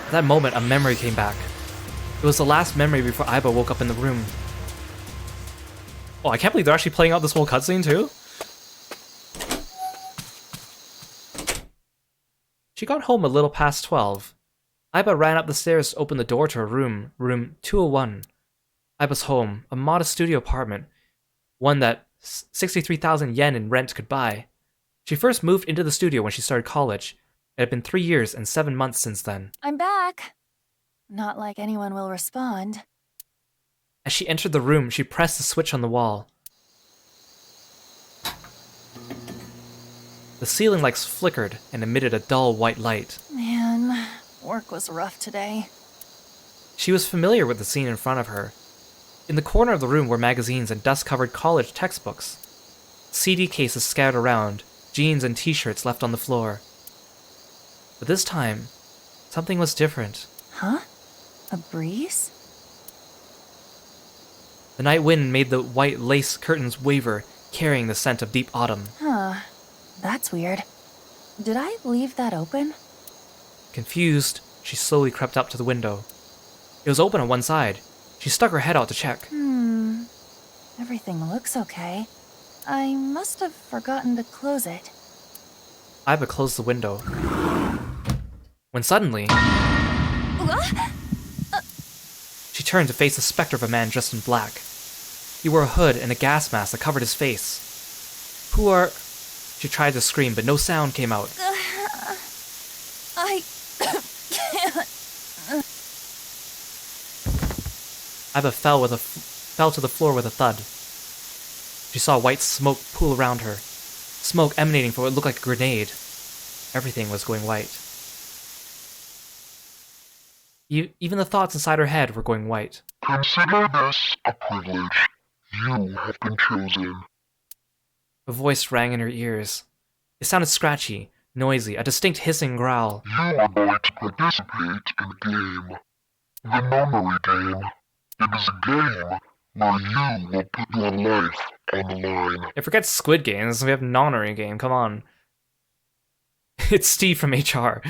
At that moment, a memory came back. It was the last memory before Aiba woke up in the room. Oh, I can't believe they're actually playing out this whole cutscene too? She got home a little past 12. Aiba ran up the stairs to open the door to her room, room 201. Aiba's home, a modest studio apartment, one that 63,000 yen in rent could buy. She first moved into the studio when she started college. It had been 3 years and 7 months since then. I'm back. Not like anyone will respond. As she entered the room, she pressed the switch on the wall. The ceiling lights flickered and emitted a dull white light. Man, work was rough today. She was familiar with the scene in front of her. In the corner of the room were magazines and dust-covered college textbooks. CD cases scattered around, jeans and t-shirts left on the floor. But this time, something was different. Huh? A breeze? The night wind made the white lace curtains waver carrying the scent of deep autumn. Huh. That's weird. Did I leave that open? Confused, she slowly crept up to the window. It was open on one side. She stuck her head out to check. Everything looks okay. I must have forgotten to close it. Aiba closed the window. When suddenly, she turned to face the specter of a man dressed in black. He wore a hood and a gas mask that covered his face. Who are... She tried to scream, but no sound came out. I can't. Aiba fell to the floor with a thud. She saw white smoke pool around her. Smoke emanating from what looked like a grenade. Everything was going white. Even the thoughts inside her head were going white. Consider this a privilege. You have been chosen. A voice rang in her ears. It sounded scratchy, noisy, a distinct hissing growl. You are going to participate in a game. The nonary game. It is a game where you will put your life on the line. Yeah, forget Squid Games, we have nonary game, come on. It's Steve from HR.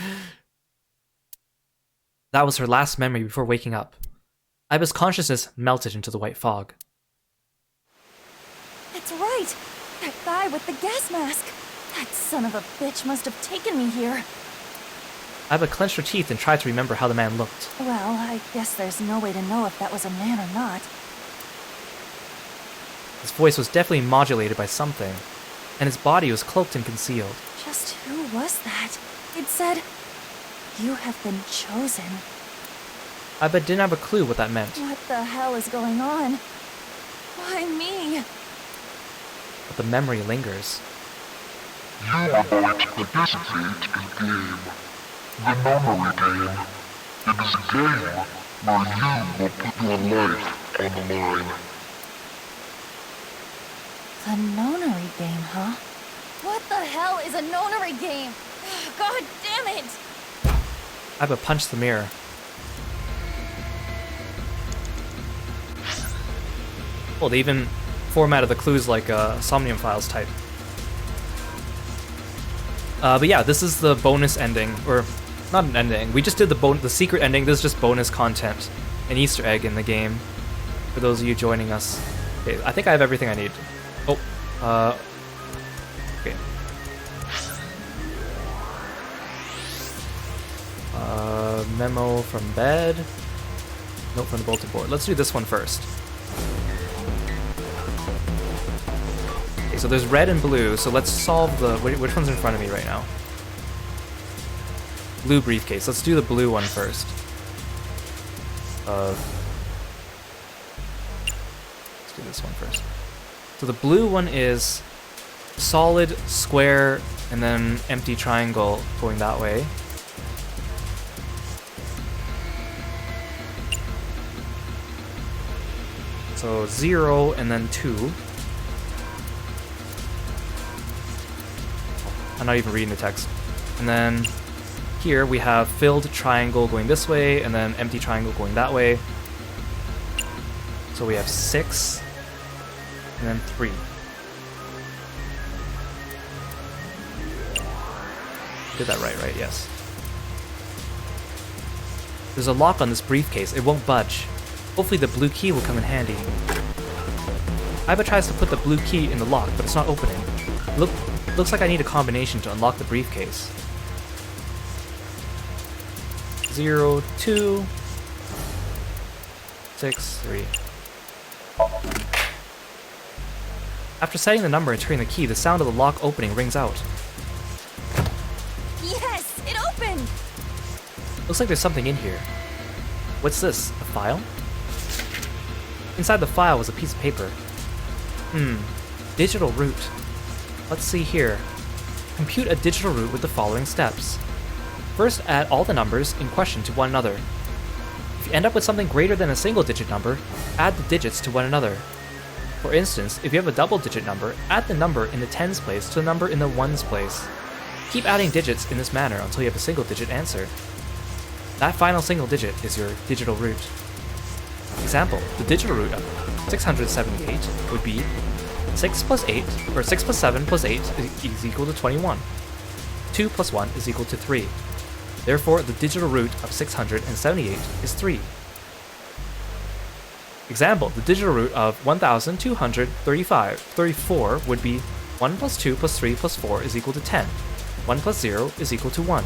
That was her last memory before waking up. Aiba's consciousness melted into the white fog. That's right! That guy with the gas mask! That son of a bitch must have taken me here. Aiba clenched her teeth and tried to remember how the man looked. Well, I guess there's no way to know if that was a man or not. His voice was definitely modulated by something, and his body was cloaked and concealed. Just who was that? It said, "You have been chosen." Aiba didn't have a clue what that meant. What the hell is going on? Why me? But the memory lingers. You are going to participate in a game. The nonary game. It is a game where you will put your life on the line. The nonary game, huh? What the hell is a nonary game? God damn it! Aiba punched the mirror. Well, they even formatted the clues like a Somnium Files type. But yeah, this is the bonus ending, or not an ending. We just did the secret ending. This is just bonus content, an Easter egg in the game. For those of you joining us, okay, I think I have everything I need. Oh, okay. Memo from bed. Note from the bulletin board. Let's do this one first. Okay, so there's red and blue, so let's solve the... Which one's in front of me right now? Blue briefcase. Let's do the blue one first. Let's do this one first. So the blue one is solid, square, and then empty triangle going that way. So 0 and then 2. I'm not even reading the text. And then here we have filled triangle going this way, and then empty triangle going that way. So we have 6, and then 3. Did that right? Yes. There's a lock on this briefcase. It won't budge. Hopefully the blue key will come in handy. Aiba tries to put the blue key in the lock, but it's not opening. Looks like I need a combination to unlock the briefcase. 0, 2, 6, 3. After setting the number and turning the key, the sound of the lock opening rings out. Yes, it opened! Looks like there's something in here. What's this? A file? Inside the file was a piece of paper. Digital route. Let's see here. Compute a digital route with the following steps. First, add all the numbers in question to one another. If you end up with something greater than a single-digit number, add the digits to one another. For instance, if you have a double-digit number, add the number in the tens place to the number in the ones place. Keep adding digits in this manner until you have a single-digit answer. That final single digit is your digital root. Example, the digital root of 678 would be 6 plus 8, or 6 plus 7 plus 8 is equal to 21. 2 plus 1 is equal to 3. Therefore, the digital root of 678 is 3. Example, the digital root of 1234 would be 1 plus 2 plus 3 plus 4 is equal to 10. 1 plus 0 is equal to 1.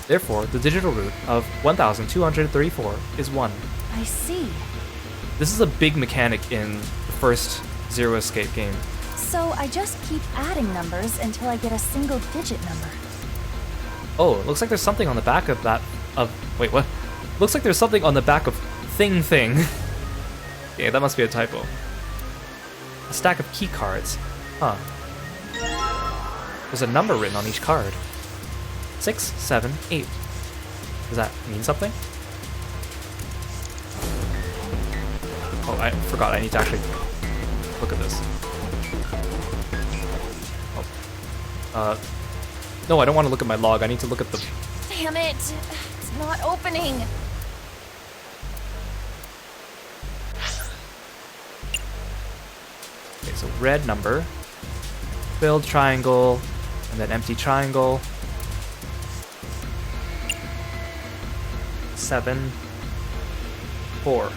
Therefore, the digital root of 1234 is 1. I see. This is a big mechanic in the first Zero Escape game. So I just keep adding numbers until I get a single digit number. Oh, it looks like there's something on the back of that, wait, what? Looks like there's something on the back of thing. Yeah, that must be a typo. A stack of key cards. Huh. There's a number written on each card. 6, 7, 8. Does that mean something? Oh, I forgot. I need to actually look at this. Oh. No, I don't want to look at my log. I need to look at the... Damn it! It's not opening! Okay, so red number, filled triangle, and then empty triangle. 7, 4.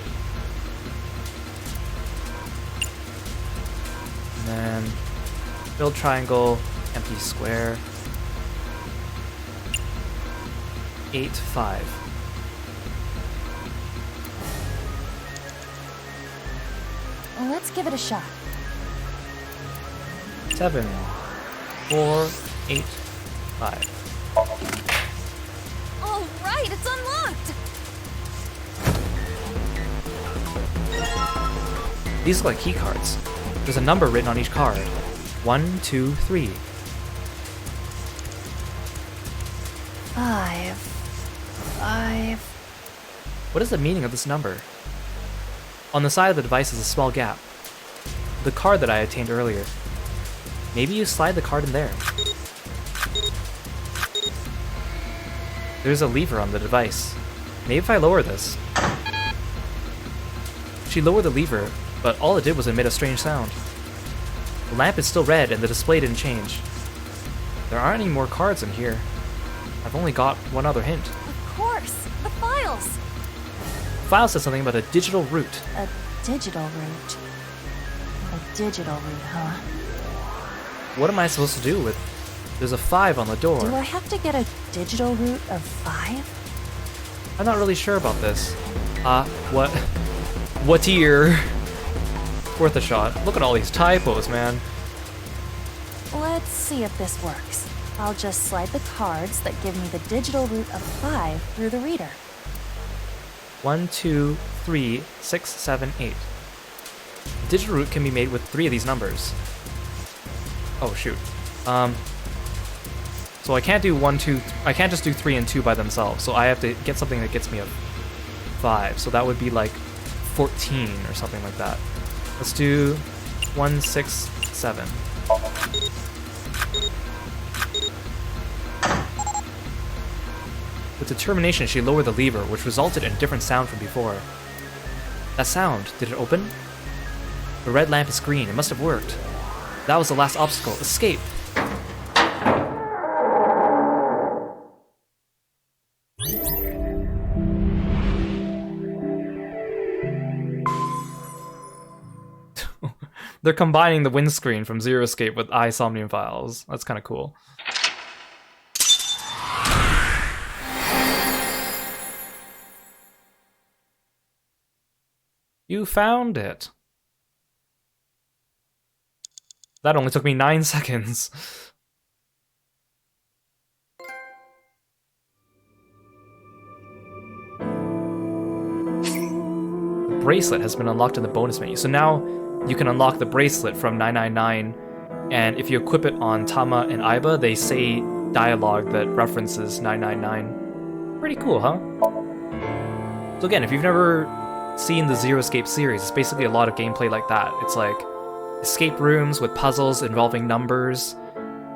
And then filled triangle, empty square. 8, 5. Well, let's give it a shot. 7, 4, 8, 5. All right, it's unlocked! These look like key cards. There's a number written on each card. 1, 2, 3. 5. What is the meaning of this number? On the side of the device is a small gap. The card that I obtained earlier. Maybe you slide the card in there. There's a lever on the device. Maybe if I lower this. She lowered the lever, but all it did was emit a strange sound. The lamp is still red and the display didn't change. There aren't any more cards in here. I've only got one other hint. Of course! The files! File says something about a digital root. A digital root. A digital root, huh? What am I supposed to do with... There's a 5 on the door. Do I have to get a digital root of 5? I'm not really sure about this. What? What year? Worth a shot. Look at all these typos, man. Let's see if this works. I'll just slide the cards that give me the digital root of 5 through the reader. 1, 2, 3, 6, 7, 8. The digital root can be made with 3 of these numbers. Oh shoot. So I can't do 1, 2. I can't just do 3 and 2 by themselves. So I have to get something that gets me a 5. So that would be like 14 or something like that. Let's do 1, 6, 7. With determination, she lowered the lever, which resulted in a different sound from before. That sound, did it open? The red lamp is green, it must have worked. That was the last obstacle, escape! They're combining the windscreen from Zero Escape with Somnium Files. That's kind of cool. You found it. That only took me 9 seconds. The bracelet has been unlocked in the bonus menu. So now you can unlock the bracelet from 999, and if you equip it on Tama and Aiba, they say dialogue that references 999. Pretty cool, huh? So again, if you've never seen the Zero Escape series, it's basically a lot of gameplay like that. It's like escape rooms with puzzles involving numbers,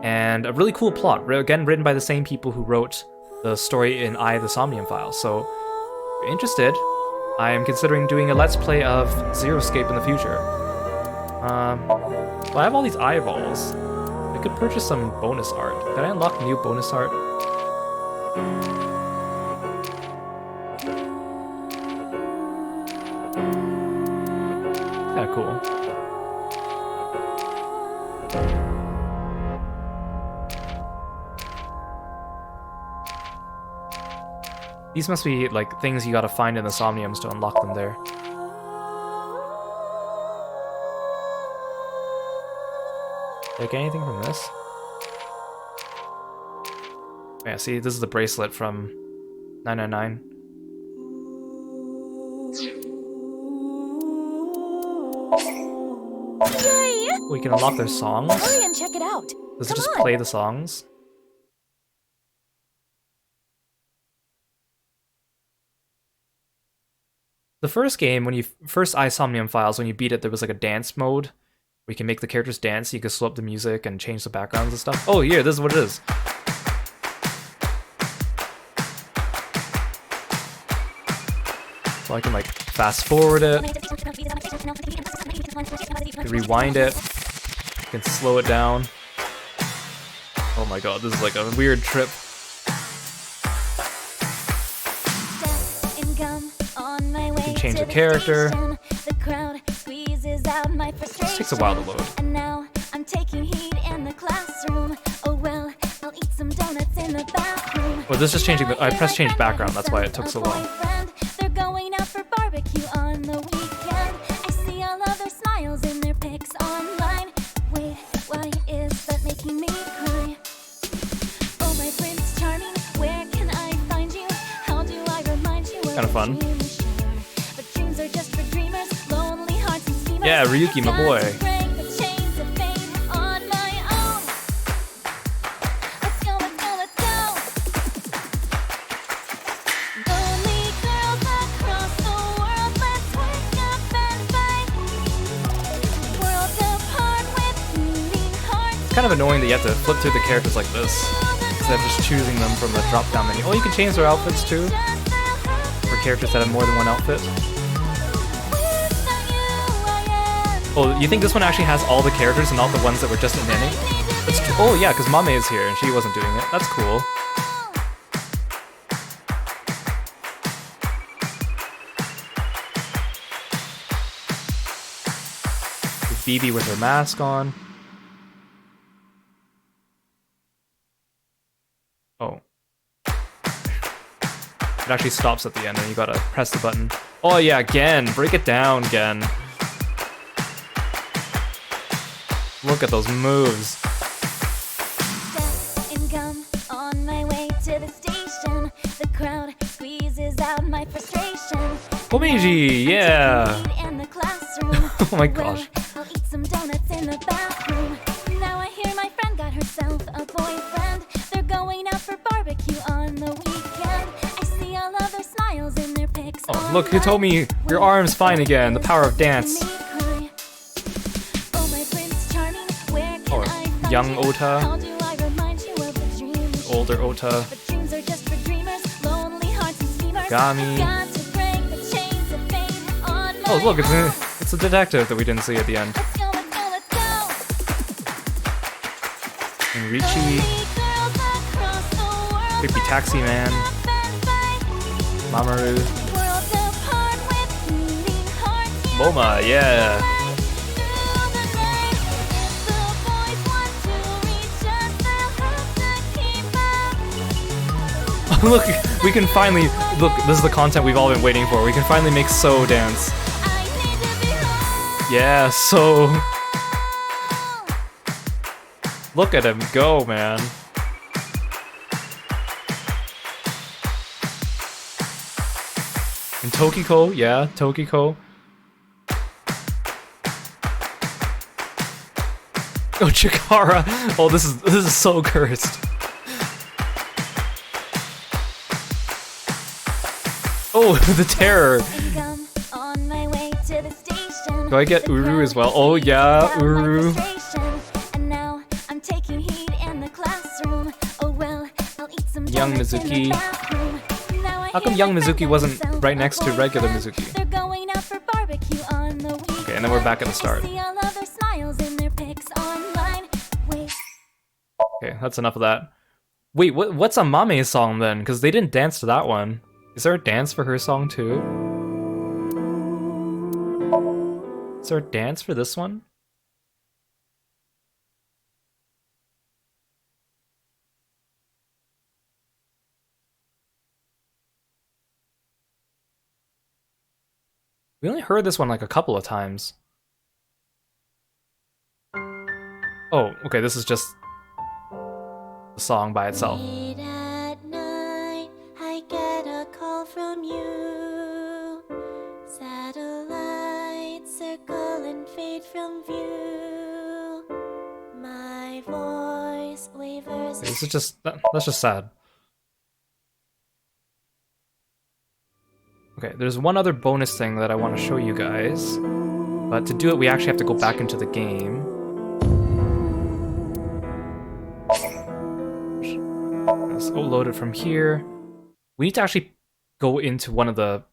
and a really cool plot, again written by the same people who wrote the story in the Somnium Files. So if you're interested, I am considering doing a Let's Play of Zero Escape in the future. Well, I have all these eyeballs. I could purchase some bonus art. Did I unlock new bonus art? Kinda cool. These must be, like, things you gotta find in the Somniums to unlock them there. Did I get anything from this? Yeah, see, this is the bracelet from 999. Yay! We can unlock their songs? Hurry and check it out. Does it just play the songs? The first game, when you first Somnium Files, when you beat it, there was like a dance mode where you can make the characters dance. You can slow up the music and change the backgrounds and stuff. Oh, here, this is what it is. So I can like fast forward it, rewind it, you can slow it down. Oh my god, this is like a weird trip. You can change the character. This takes a while to load. And now I'm taking heat in the classroom. Oh well, I'll eat some donuts in the bathroom. Well, this is changing the. I pressed change background, that's why it took so long. They're going out for barbecue on the weekend. I see all of their smiles in their pics online. Wait, why is that making me cry? Oh, my Prince Charming, where can I find you? How do I remind you of Kind of fun. but dreams are just for dreamers, lonely hearts and schemers. Yeah, Ryuki, my boy. Break the chains of fame on my own. Let's go, let's go, let's go. Lonely girls across the world, let's wake up and fight. Worlds apart with beating hearts. It's kind of annoying that you have to flip through the characters like this instead of just choosing them from the drop-down menu. Oh, you can change their outfits too for characters that have more than one outfit. Oh, you think this one actually has all the characters and not the ones that were just in Nene? Oh yeah, because Mame is here and she wasn't doing it. That's cool. Phoebe with her mask on. Oh. It actually stops at the end and you gotta press the button. Oh yeah, Gen! Break it down, Gen. Look at those moves. In gum on my way to the station. The crowd squeezes out my frustration. Komiji, yeah! In the classroom. Oh my gosh. I'll eat some donuts in the bathroom. Now I hear my friend got herself a boyfriend. They're going out for barbecue on the weekend. I see all of their smiles in their pics. Oh, look, who told me your arm's fine again? The power of dance. Oh, young Ota. Older Ota. Gami. Oh, look, it's a detective that we didn't see at the end. And Richie. Creepy Taxi Man. Mamoru. Moma, yeah. Look, we can finally look. This is the content we've all been waiting for. We can finally make So dance. Yeah, So. Look at him go, man. And Tokiko, yeah, Tokiko. Oh, Chikara. Oh, this is so cursed. Oh, the terror. Do I get Uru as well? Oh yeah, Uru. Young Mizuki. How come young Mizuki wasn't right next to regular Mizuki? Okay, and then we're back at the start. that's enough of that. Wait, what's a Mame's song then? Because they didn't dance to that one. Is there a dance for her song too? Is there a dance for this one? We only heard this one like a couple of times. Oh, okay, this is just the song by itself. Late at night, I get a call from you. Satellites circle and fade from view. My voice wavers. This is just that's just sad. Okay, there's one other bonus thing that I want to show you guys, but to do it we actually have to go back into the game. Let's load it from here. We need to actually go into one of the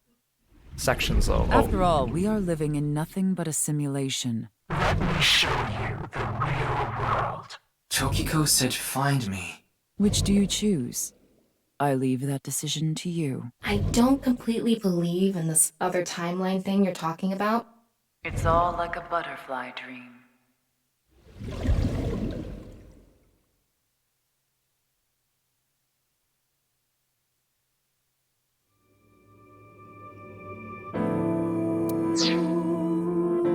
sections though. After all, we are living in nothing but a simulation. Let me show you the real world. Tokiko said find me. Which do you choose? I leave that decision to you. I don't completely believe in this other timeline thing you're talking about. It's all like a butterfly dream.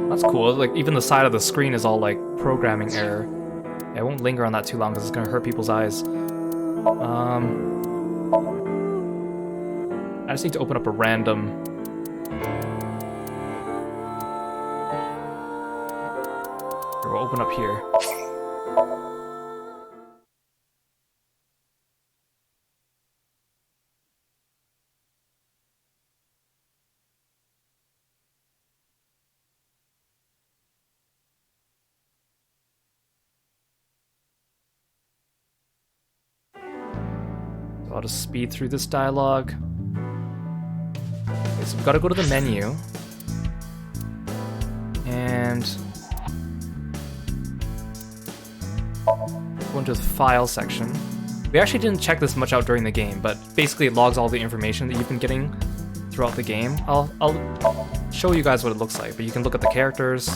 That's cool. Like even the side of the screen is all like programming error. Yeah, I won't linger on that too long because it's gonna hurt people's eyes. I just need to open up a random. Here, we'll open up here. So I'll just speed through this dialogue. Okay, so we've got to go to the menu. And go into the file section. We actually didn't check this much out during the game, but basically it logs all the information that you've been getting throughout the game. I'll show you guys what it looks like, but you can look at the characters,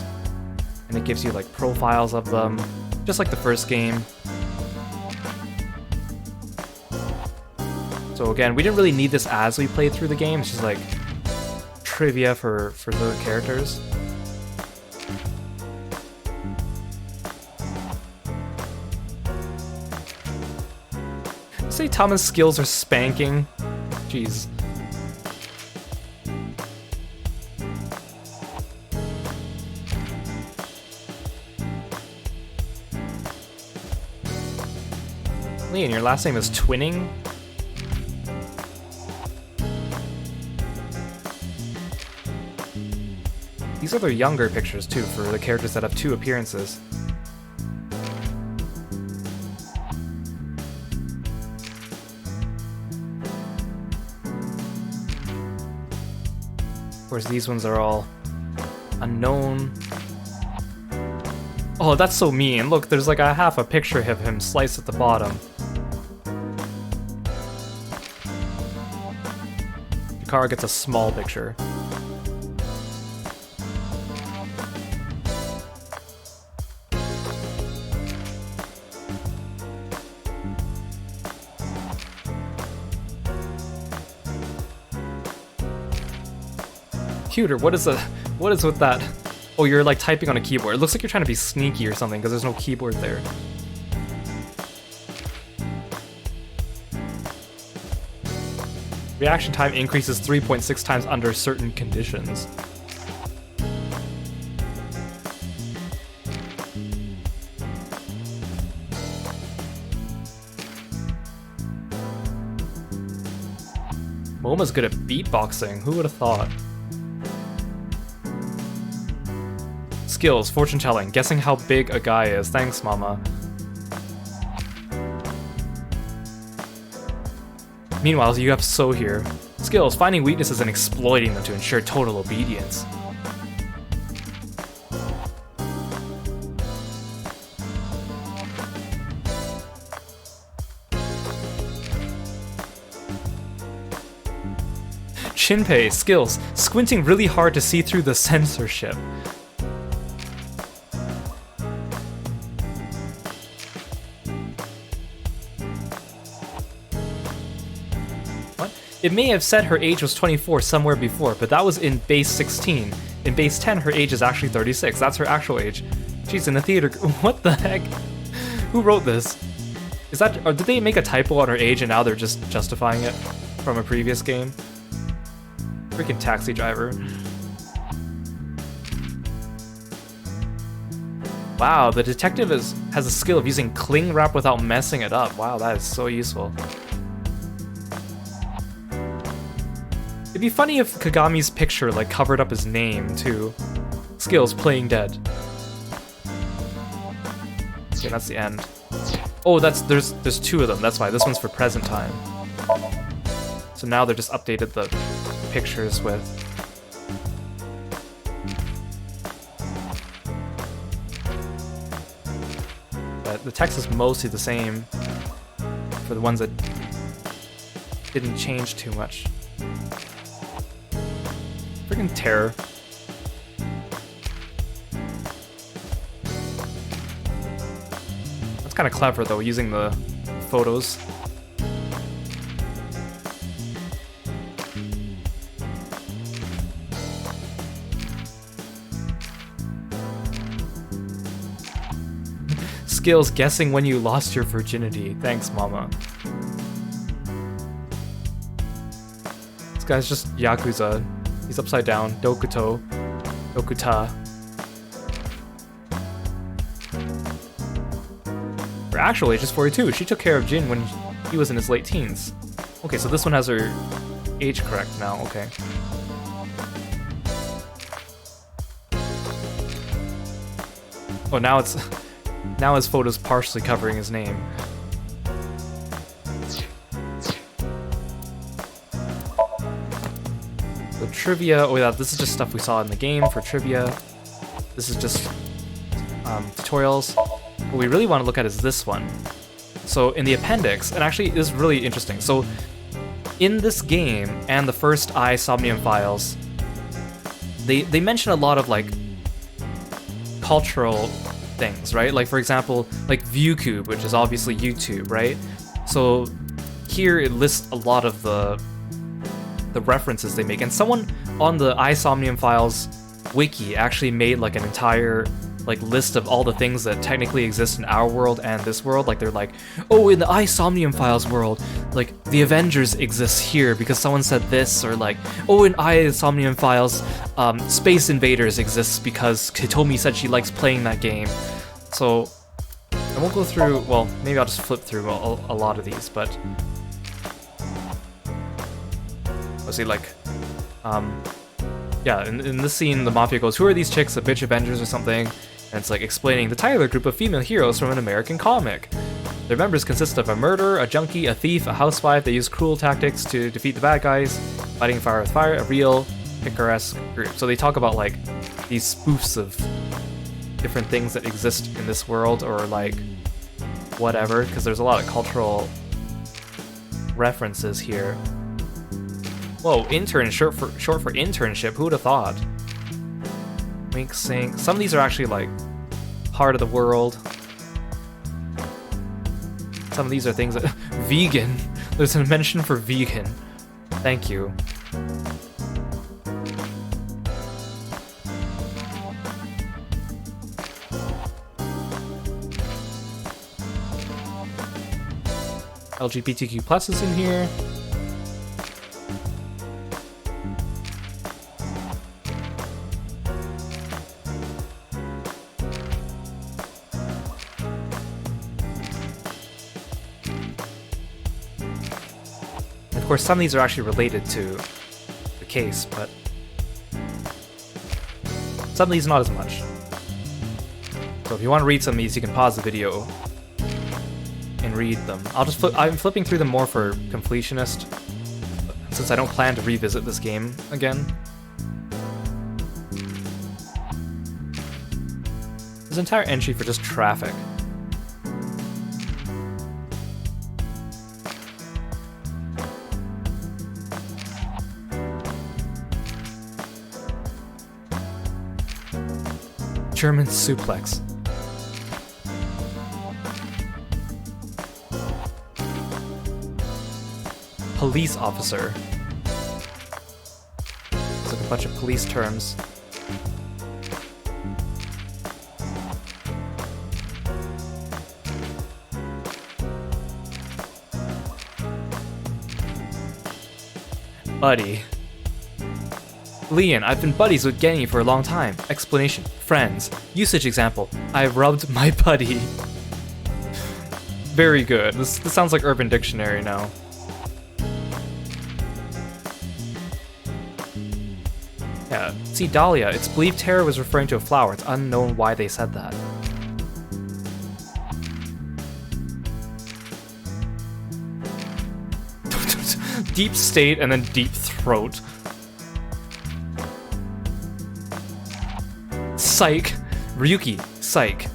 and it gives you like profiles of them, just like the first game. So again, we didn't really need this as we played through the game, it's just like trivia for the characters. Say Tama's skills are spanking. Jeez. Lee, and your last name is Twinning? These are their younger pictures too, for the characters that have 2 appearances. Of course, these ones are all unknown. Oh, that's so mean. Look, there's like a half a picture of him sliced at the bottom. Kotaro gets a small picture. Computer, what is with that? Oh, you're like typing on a keyboard. It looks like you're trying to be sneaky or something because there's no keyboard there. Reaction time increases 3.6 times under certain conditions. Moma's good at beatboxing. Who would have thought? Skills, fortune telling, guessing how big a guy is. Thanks, Mama. Meanwhile, you have So here. Skills, finding weaknesses and exploiting them to ensure total obedience. Shinpei, skills, squinting really hard to see through the censorship. What? It may have said her age was 24 somewhere before, but that was in base 16. In base 10, her age is actually 36. That's her actual age. She's in a theater. What the heck? Who wrote this? Is that, or did they make a typo on her age and now they're just justifying it from a previous game? Freaking taxi driver. Wow, the detective has a skill of using cling wrap without messing it up. Wow, that is so useful. It'd be funny if Kagami's picture like covered up his name too. Skills, playing dead. Okay, that's the end. Oh, there's two of them. That's why this one's for present time. So now they're just updated the pictures with. But the text is mostly the same for the ones that didn't change too much. Freaking terror. That's kind of clever though, using the photos. Skills, guessing when you lost your virginity. Thanks, mama. This guy's just Yakuza. He's upside down. Dokuta. Her actual age is 42. She took care of Jin when he was in his late teens. Okay, so this one has her age correct now. Okay. Oh, now his photo's partially covering his name. The trivia, oh yeah, this is just stuff we saw in the game for trivia. This is just tutorials. What we really want to look at is this one. So in the appendix, and actually this is really interesting. So in this game and the first Somnium Files, they mention a lot of like cultural things, right? Like for example, like ViewCube, which is obviously YouTube, right? So here it lists a lot of the references they make, and someone on the Somnium Files wiki actually made like an entire like list of all the things that technically exist in our world and this world. Like they're like, oh, in the Somnium Files world, like the Avengers exists here because someone said this, or like, oh, in Somnium Files, Space Invaders exists because Hitomi said she likes playing that game. So I won't go through, well, maybe I'll just flip through a lot of these, but let's see, like, yeah, in this scene, the Mafia goes, who are these chicks, the bitch Avengers or something? And it's like explaining the Tyler group of female heroes from an American comic. Their members consist of a murderer, a junkie, a thief, a housewife. They use cruel tactics to defeat the bad guys, fighting fire with fire, a real picaresque group. So they talk about like these spoofs of different things that exist in this world, or like whatever, because there's a lot of cultural references here. Whoa, intern, short for internship, who would have thought? Wink, sync. Some of these are actually like part of the world. Some of these are things that vegan. There's a mention for vegan. Thank you. LGBTQ plus is in here. Of course, some of these are actually related to the case, but some of these not as much. So if you want to read some of these, you can pause the video and read them. I'm flipping through them more for completionist, since I don't plan to revisit this game again. There's an entire entry for just traffic. German suplex. Police officer. It's like a bunch of police terms. Buddy. Leon, I've been buddies with Genny for a long time. Explanation. Friends. Usage example. I rubbed my buddy. Very good. This sounds like Urban Dictionary now. Yeah. See, Dahlia. It's believed Tara was referring to a flower. It's unknown why they said that. Deep state and then deep throat. Psych. Ryuki. Psych.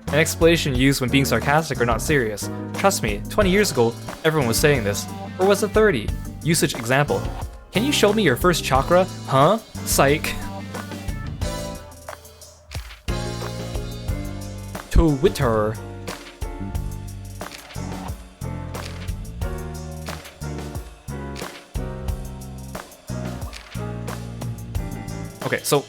An explanation used when being sarcastic or not serious. Trust me, 20 years ago, everyone was saying this. Or was it 30? Usage example. Can you show me your first chakra? Huh? Psych. Twitter. Okay, so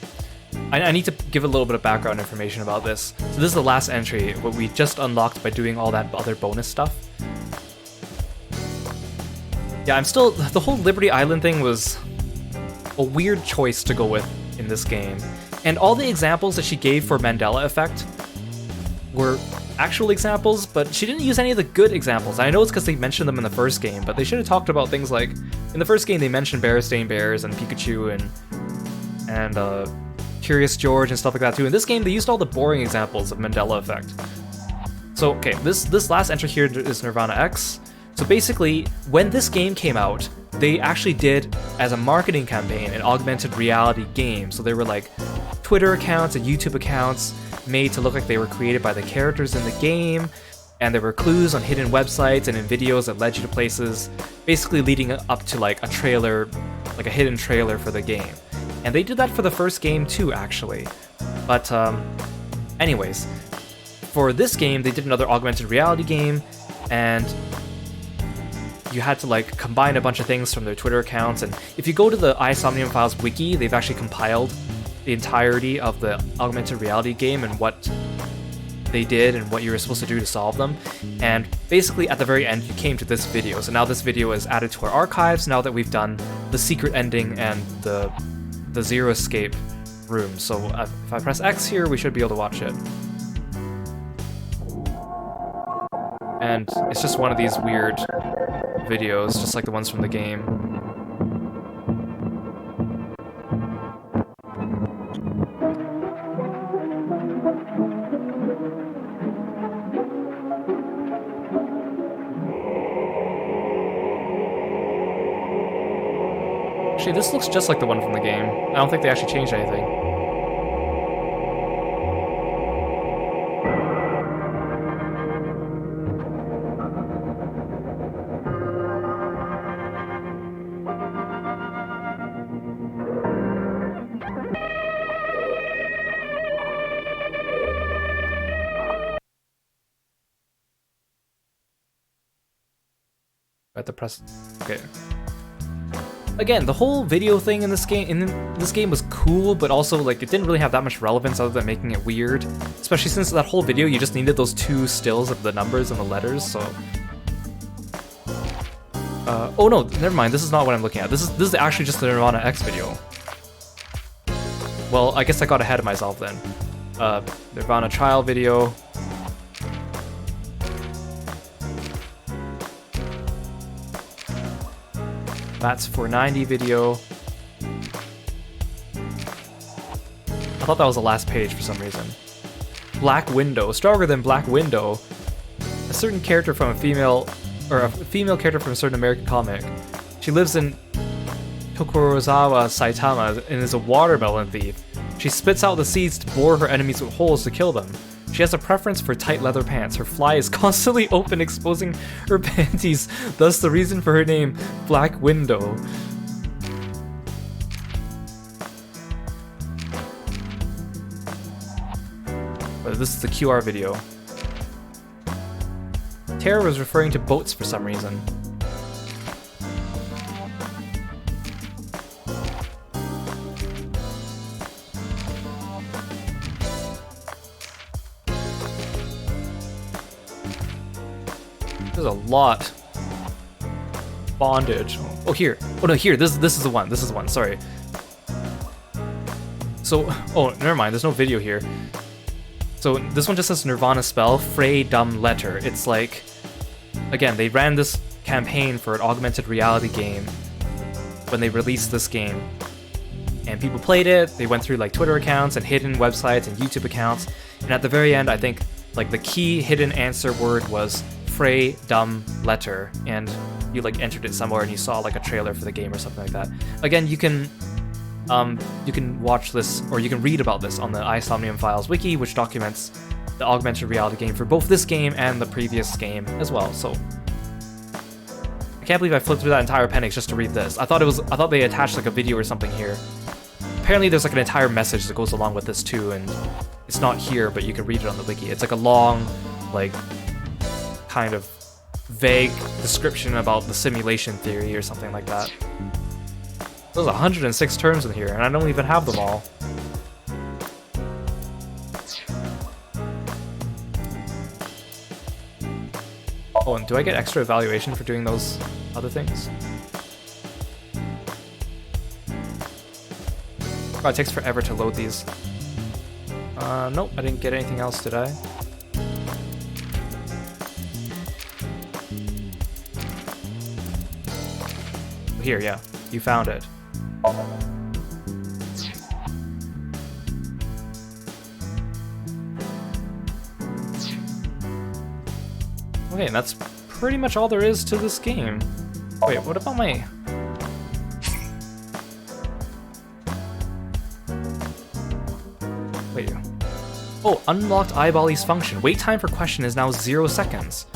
I need to give a little bit of background information about this. So this is the last entry, what we just unlocked by doing all that other bonus stuff. Yeah, the whole Liberty Island thing was a weird choice to go with in this game. And all the examples that she gave for Mandela Effect were actual examples, but she didn't use any of the good examples. I know it's because they mentioned them in the first game, but they should have talked about things like, in the first game they mentioned Berenstain Bears and Pikachu and Curious George and stuff like that too. In this game, they used all the boring examples of Mandela Effect. So, okay, this last entry here is nirvanA X. So basically, when this game came out, they actually did, as a marketing campaign, an augmented reality game. So they were like Twitter accounts and YouTube accounts made to look like they were created by the characters in the game, and there were clues on hidden websites and in videos that led you to places, basically leading up to like a trailer, like a hidden trailer for the game. And they did that for the first game too, actually. But anyways, for this game, they did another augmented reality game, and you had to like combine a bunch of things from their Twitter accounts. And if you go to the Somnium Files wiki, they've actually compiled the entirety of the augmented reality game and what they did and what you were supposed to do to solve them. And basically at the very end, you came to this video. So now this video is added to our archives now that we've done the secret ending and the Zero Escape room. So if I press X here, we should be able to watch it. And it's just one of these weird videos, just like the ones from the game. Actually, this looks just like the one from the game. I don't think they actually changed anything. I have to press... Okay. Again, the whole video thing in this game was cool, but also like it didn't really have that much relevance other than making it weird. Especially since that whole video you just needed those two stills of the numbers and the letters. So, oh no, never mind. This is not what I'm looking at. This is actually just the nirvanA X video. Well, I guess I got ahead of myself then. nirvanA trial video. That's 490 video. I thought that was the last page for some reason. Black Widow, stronger than Black Widow. A certain character from a female character from a certain American comic. She lives in Tokorozawa, Saitama, and is a watermelon thief. She spits out the seeds to bore her enemies with holes to kill them. She has a preference for tight leather pants. Her fly is constantly open, exposing her panties, thus the reason for her name, Black Widow. this is the QR video. Tara was referring to boats for some reason. There's a lot. Bondage. Oh, here. Oh no, here. This is the one. This is the one. Sorry. So, oh, never mind. There's no video here. So this one just says nirvanA spell, Frey dumb letter. It's like, again, they ran this campaign for an augmented reality game when they released this game. And people played it, they went through like Twitter accounts and hidden websites and YouTube accounts. And at the very end, I think like the key hidden answer word was Frey dumb letter. And you like entered it somewhere and you saw like a trailer for the game or something like that. Again, you can watch this, or you can read about this on the Somnium Files wiki, which documents the augmented reality game for both this game and the previous game as well. So I can't believe I flipped through that entire appendix just to read this. I thought they attached like a video or something here. Apparently there's like an entire message that goes along with this too, and it's not here, but you can read it on the wiki. It's like a long, like, kind of vague description about the simulation theory or something like that. There's 106 terms in here, and I don't even have them all. Oh, and do I get extra evaluation for doing those other things? Oh, it takes forever to load these. Nope, I didn't get anything else, did I? Here, yeah, you found it. Okay, and that's pretty much all there is to this game. Wait, what about my... Wait. Oh, unlocked eyeballies function. Wait time for question is now 0 seconds.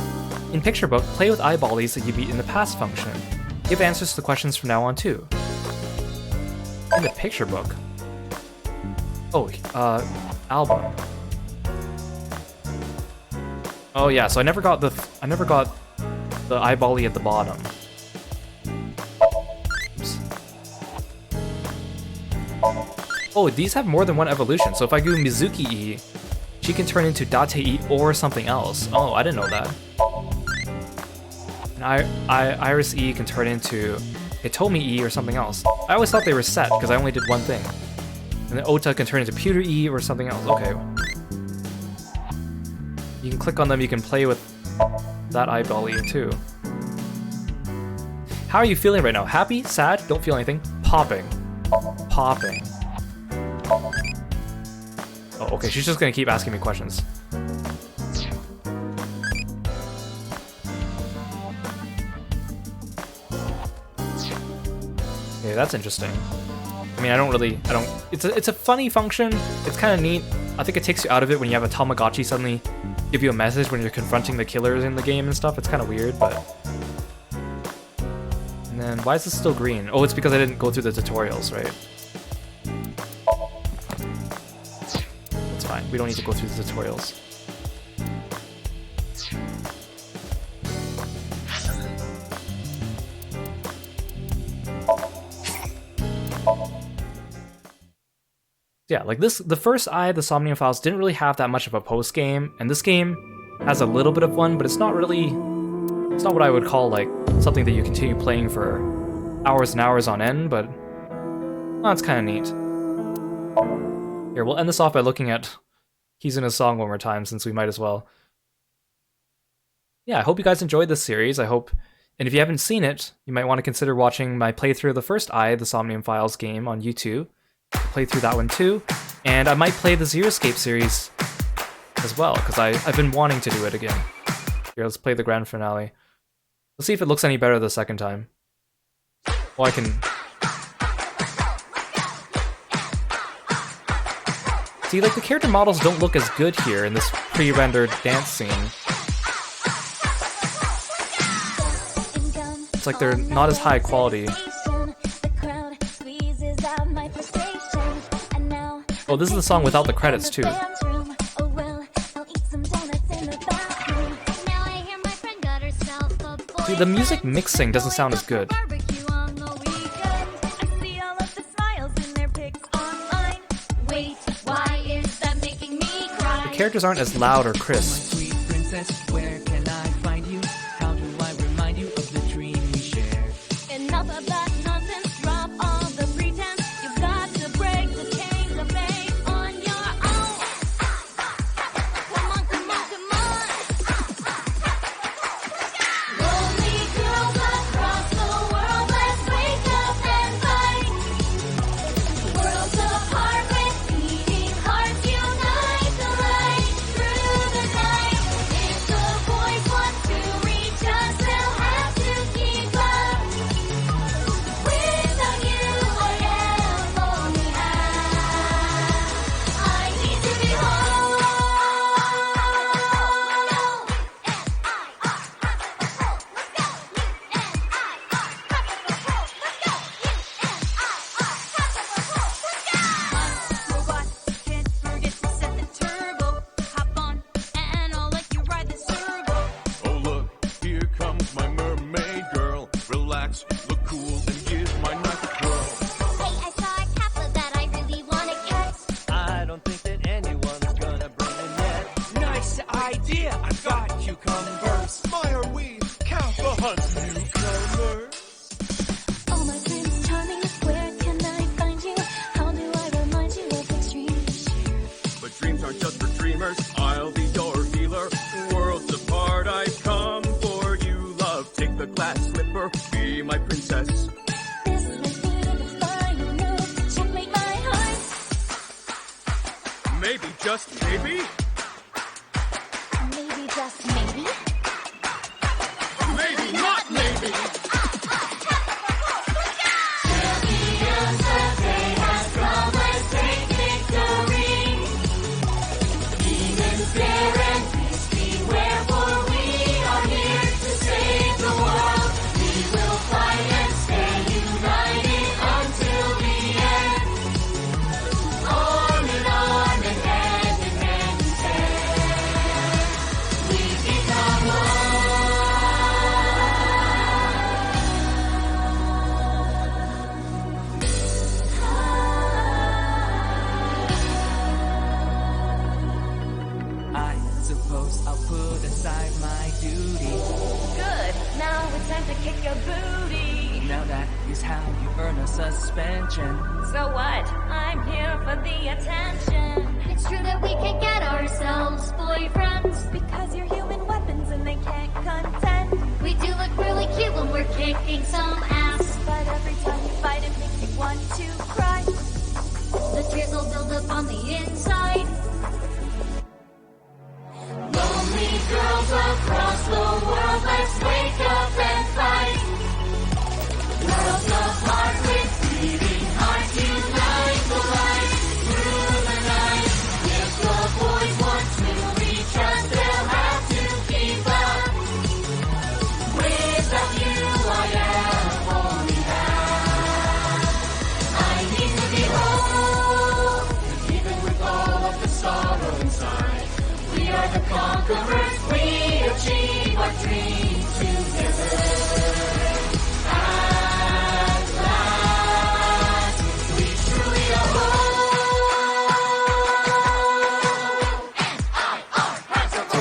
In Picture Book, play with eyeballies that you beat in the past function. Give answers to the questions from now on too. In the Picture Book. Oh, album. Oh yeah, so I never got the eyebally at the bottom. Oops. Oh, these have more than one evolution. So if I do Mizuki-E, she can turn into Date-E or something else. Oh, I didn't know that. And Iris-E can turn into Hitomi-E or something else. I always thought they were set because I only did one thing. And then Ota can turn into Pewter-E or something else. Okay. You can click on them, you can play with that eyeball-E too. How are you feeling right now? Happy? Sad? Don't feel anything? Popping. Popping. Oh, okay, she's just gonna keep asking me questions. Okay, that's interesting. I mean, it's a funny function. It's kind of neat. I think it takes you out of it when you have a Tamagotchi suddenly give you a message when you're confronting the killers in the game and stuff. It's kind of weird, but... And then, why is this still green? Oh, it's because I didn't go through the tutorials, right? It's fine. We don't need to go through the tutorials. Yeah, like this, the first Eye, the Somnium Files, didn't really have that much of a post-game, and this game has a little bit of one, but it's not what I would call, like, something that you continue playing for hours and hours on end, but, well, it's kind of neat. Here, we'll end this off by looking at Kizuna's song one more time, since we might as well. Yeah, I hope you guys enjoyed this series, I hope, and if you haven't seen it, you might want to consider watching my playthrough of the first Eye, the Somnium Files game on YouTube. Play through that one too, and I might play the Zero Escape series as well, because I've been wanting to do it again. Here, let's play the grand finale. Let's see if it looks any better the second time. Oh, I can... See, like, the character models don't look as good here in this pre-rendered dance scene. It's like they're not as high quality. Oh, this is the song without the credits, too. Dude, the music mixing doesn't sound as good. The characters aren't as loud or crisp.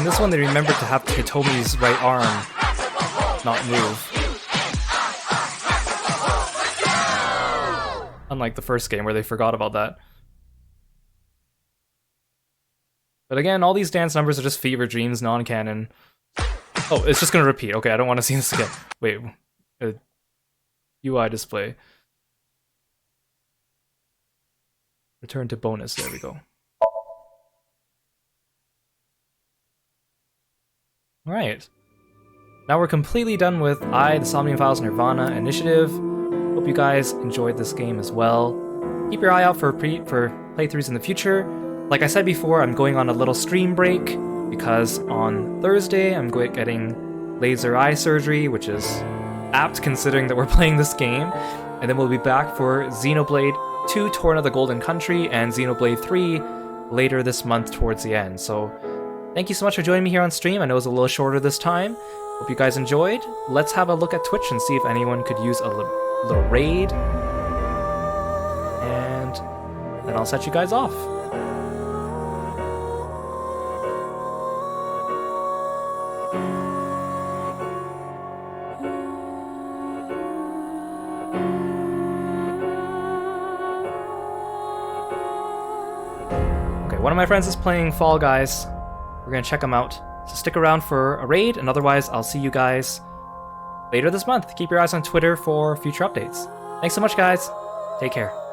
This one, they remembered to have Hitomi's right arm not move. Unlike the first game where they forgot about that. But again, all these dance numbers are just fever dreams, non-canon. Oh, it's just gonna repeat. Okay, I don't want to see this again. Wait. UI display. Return to bonus. There we go. Alright. Now we're completely done with the Somnium Files nirvanA initiative. Hope you guys enjoyed this game as well. Keep your eye out for playthroughs in the future. Like I said before, I'm going on a little stream break because on Thursday I'm getting laser eye surgery, which is apt considering that we're playing this game. And then we'll be back for Xenoblade 2 Torn of the Golden Country and Xenoblade 3 later this month towards the end. So thank you so much for joining me here on stream. I know it was a little shorter this time, Hope you guys enjoyed. Let's have a look at Twitch and see if anyone could use a little raid. And then I'll set you guys off. Okay, one of my friends is playing Fall Guys. We're gonna check him out. So stick around for a raid, and otherwise I'll see you guys later this month. Keep your eyes on Twitter for future updates. Thanks so much, guys. Take care.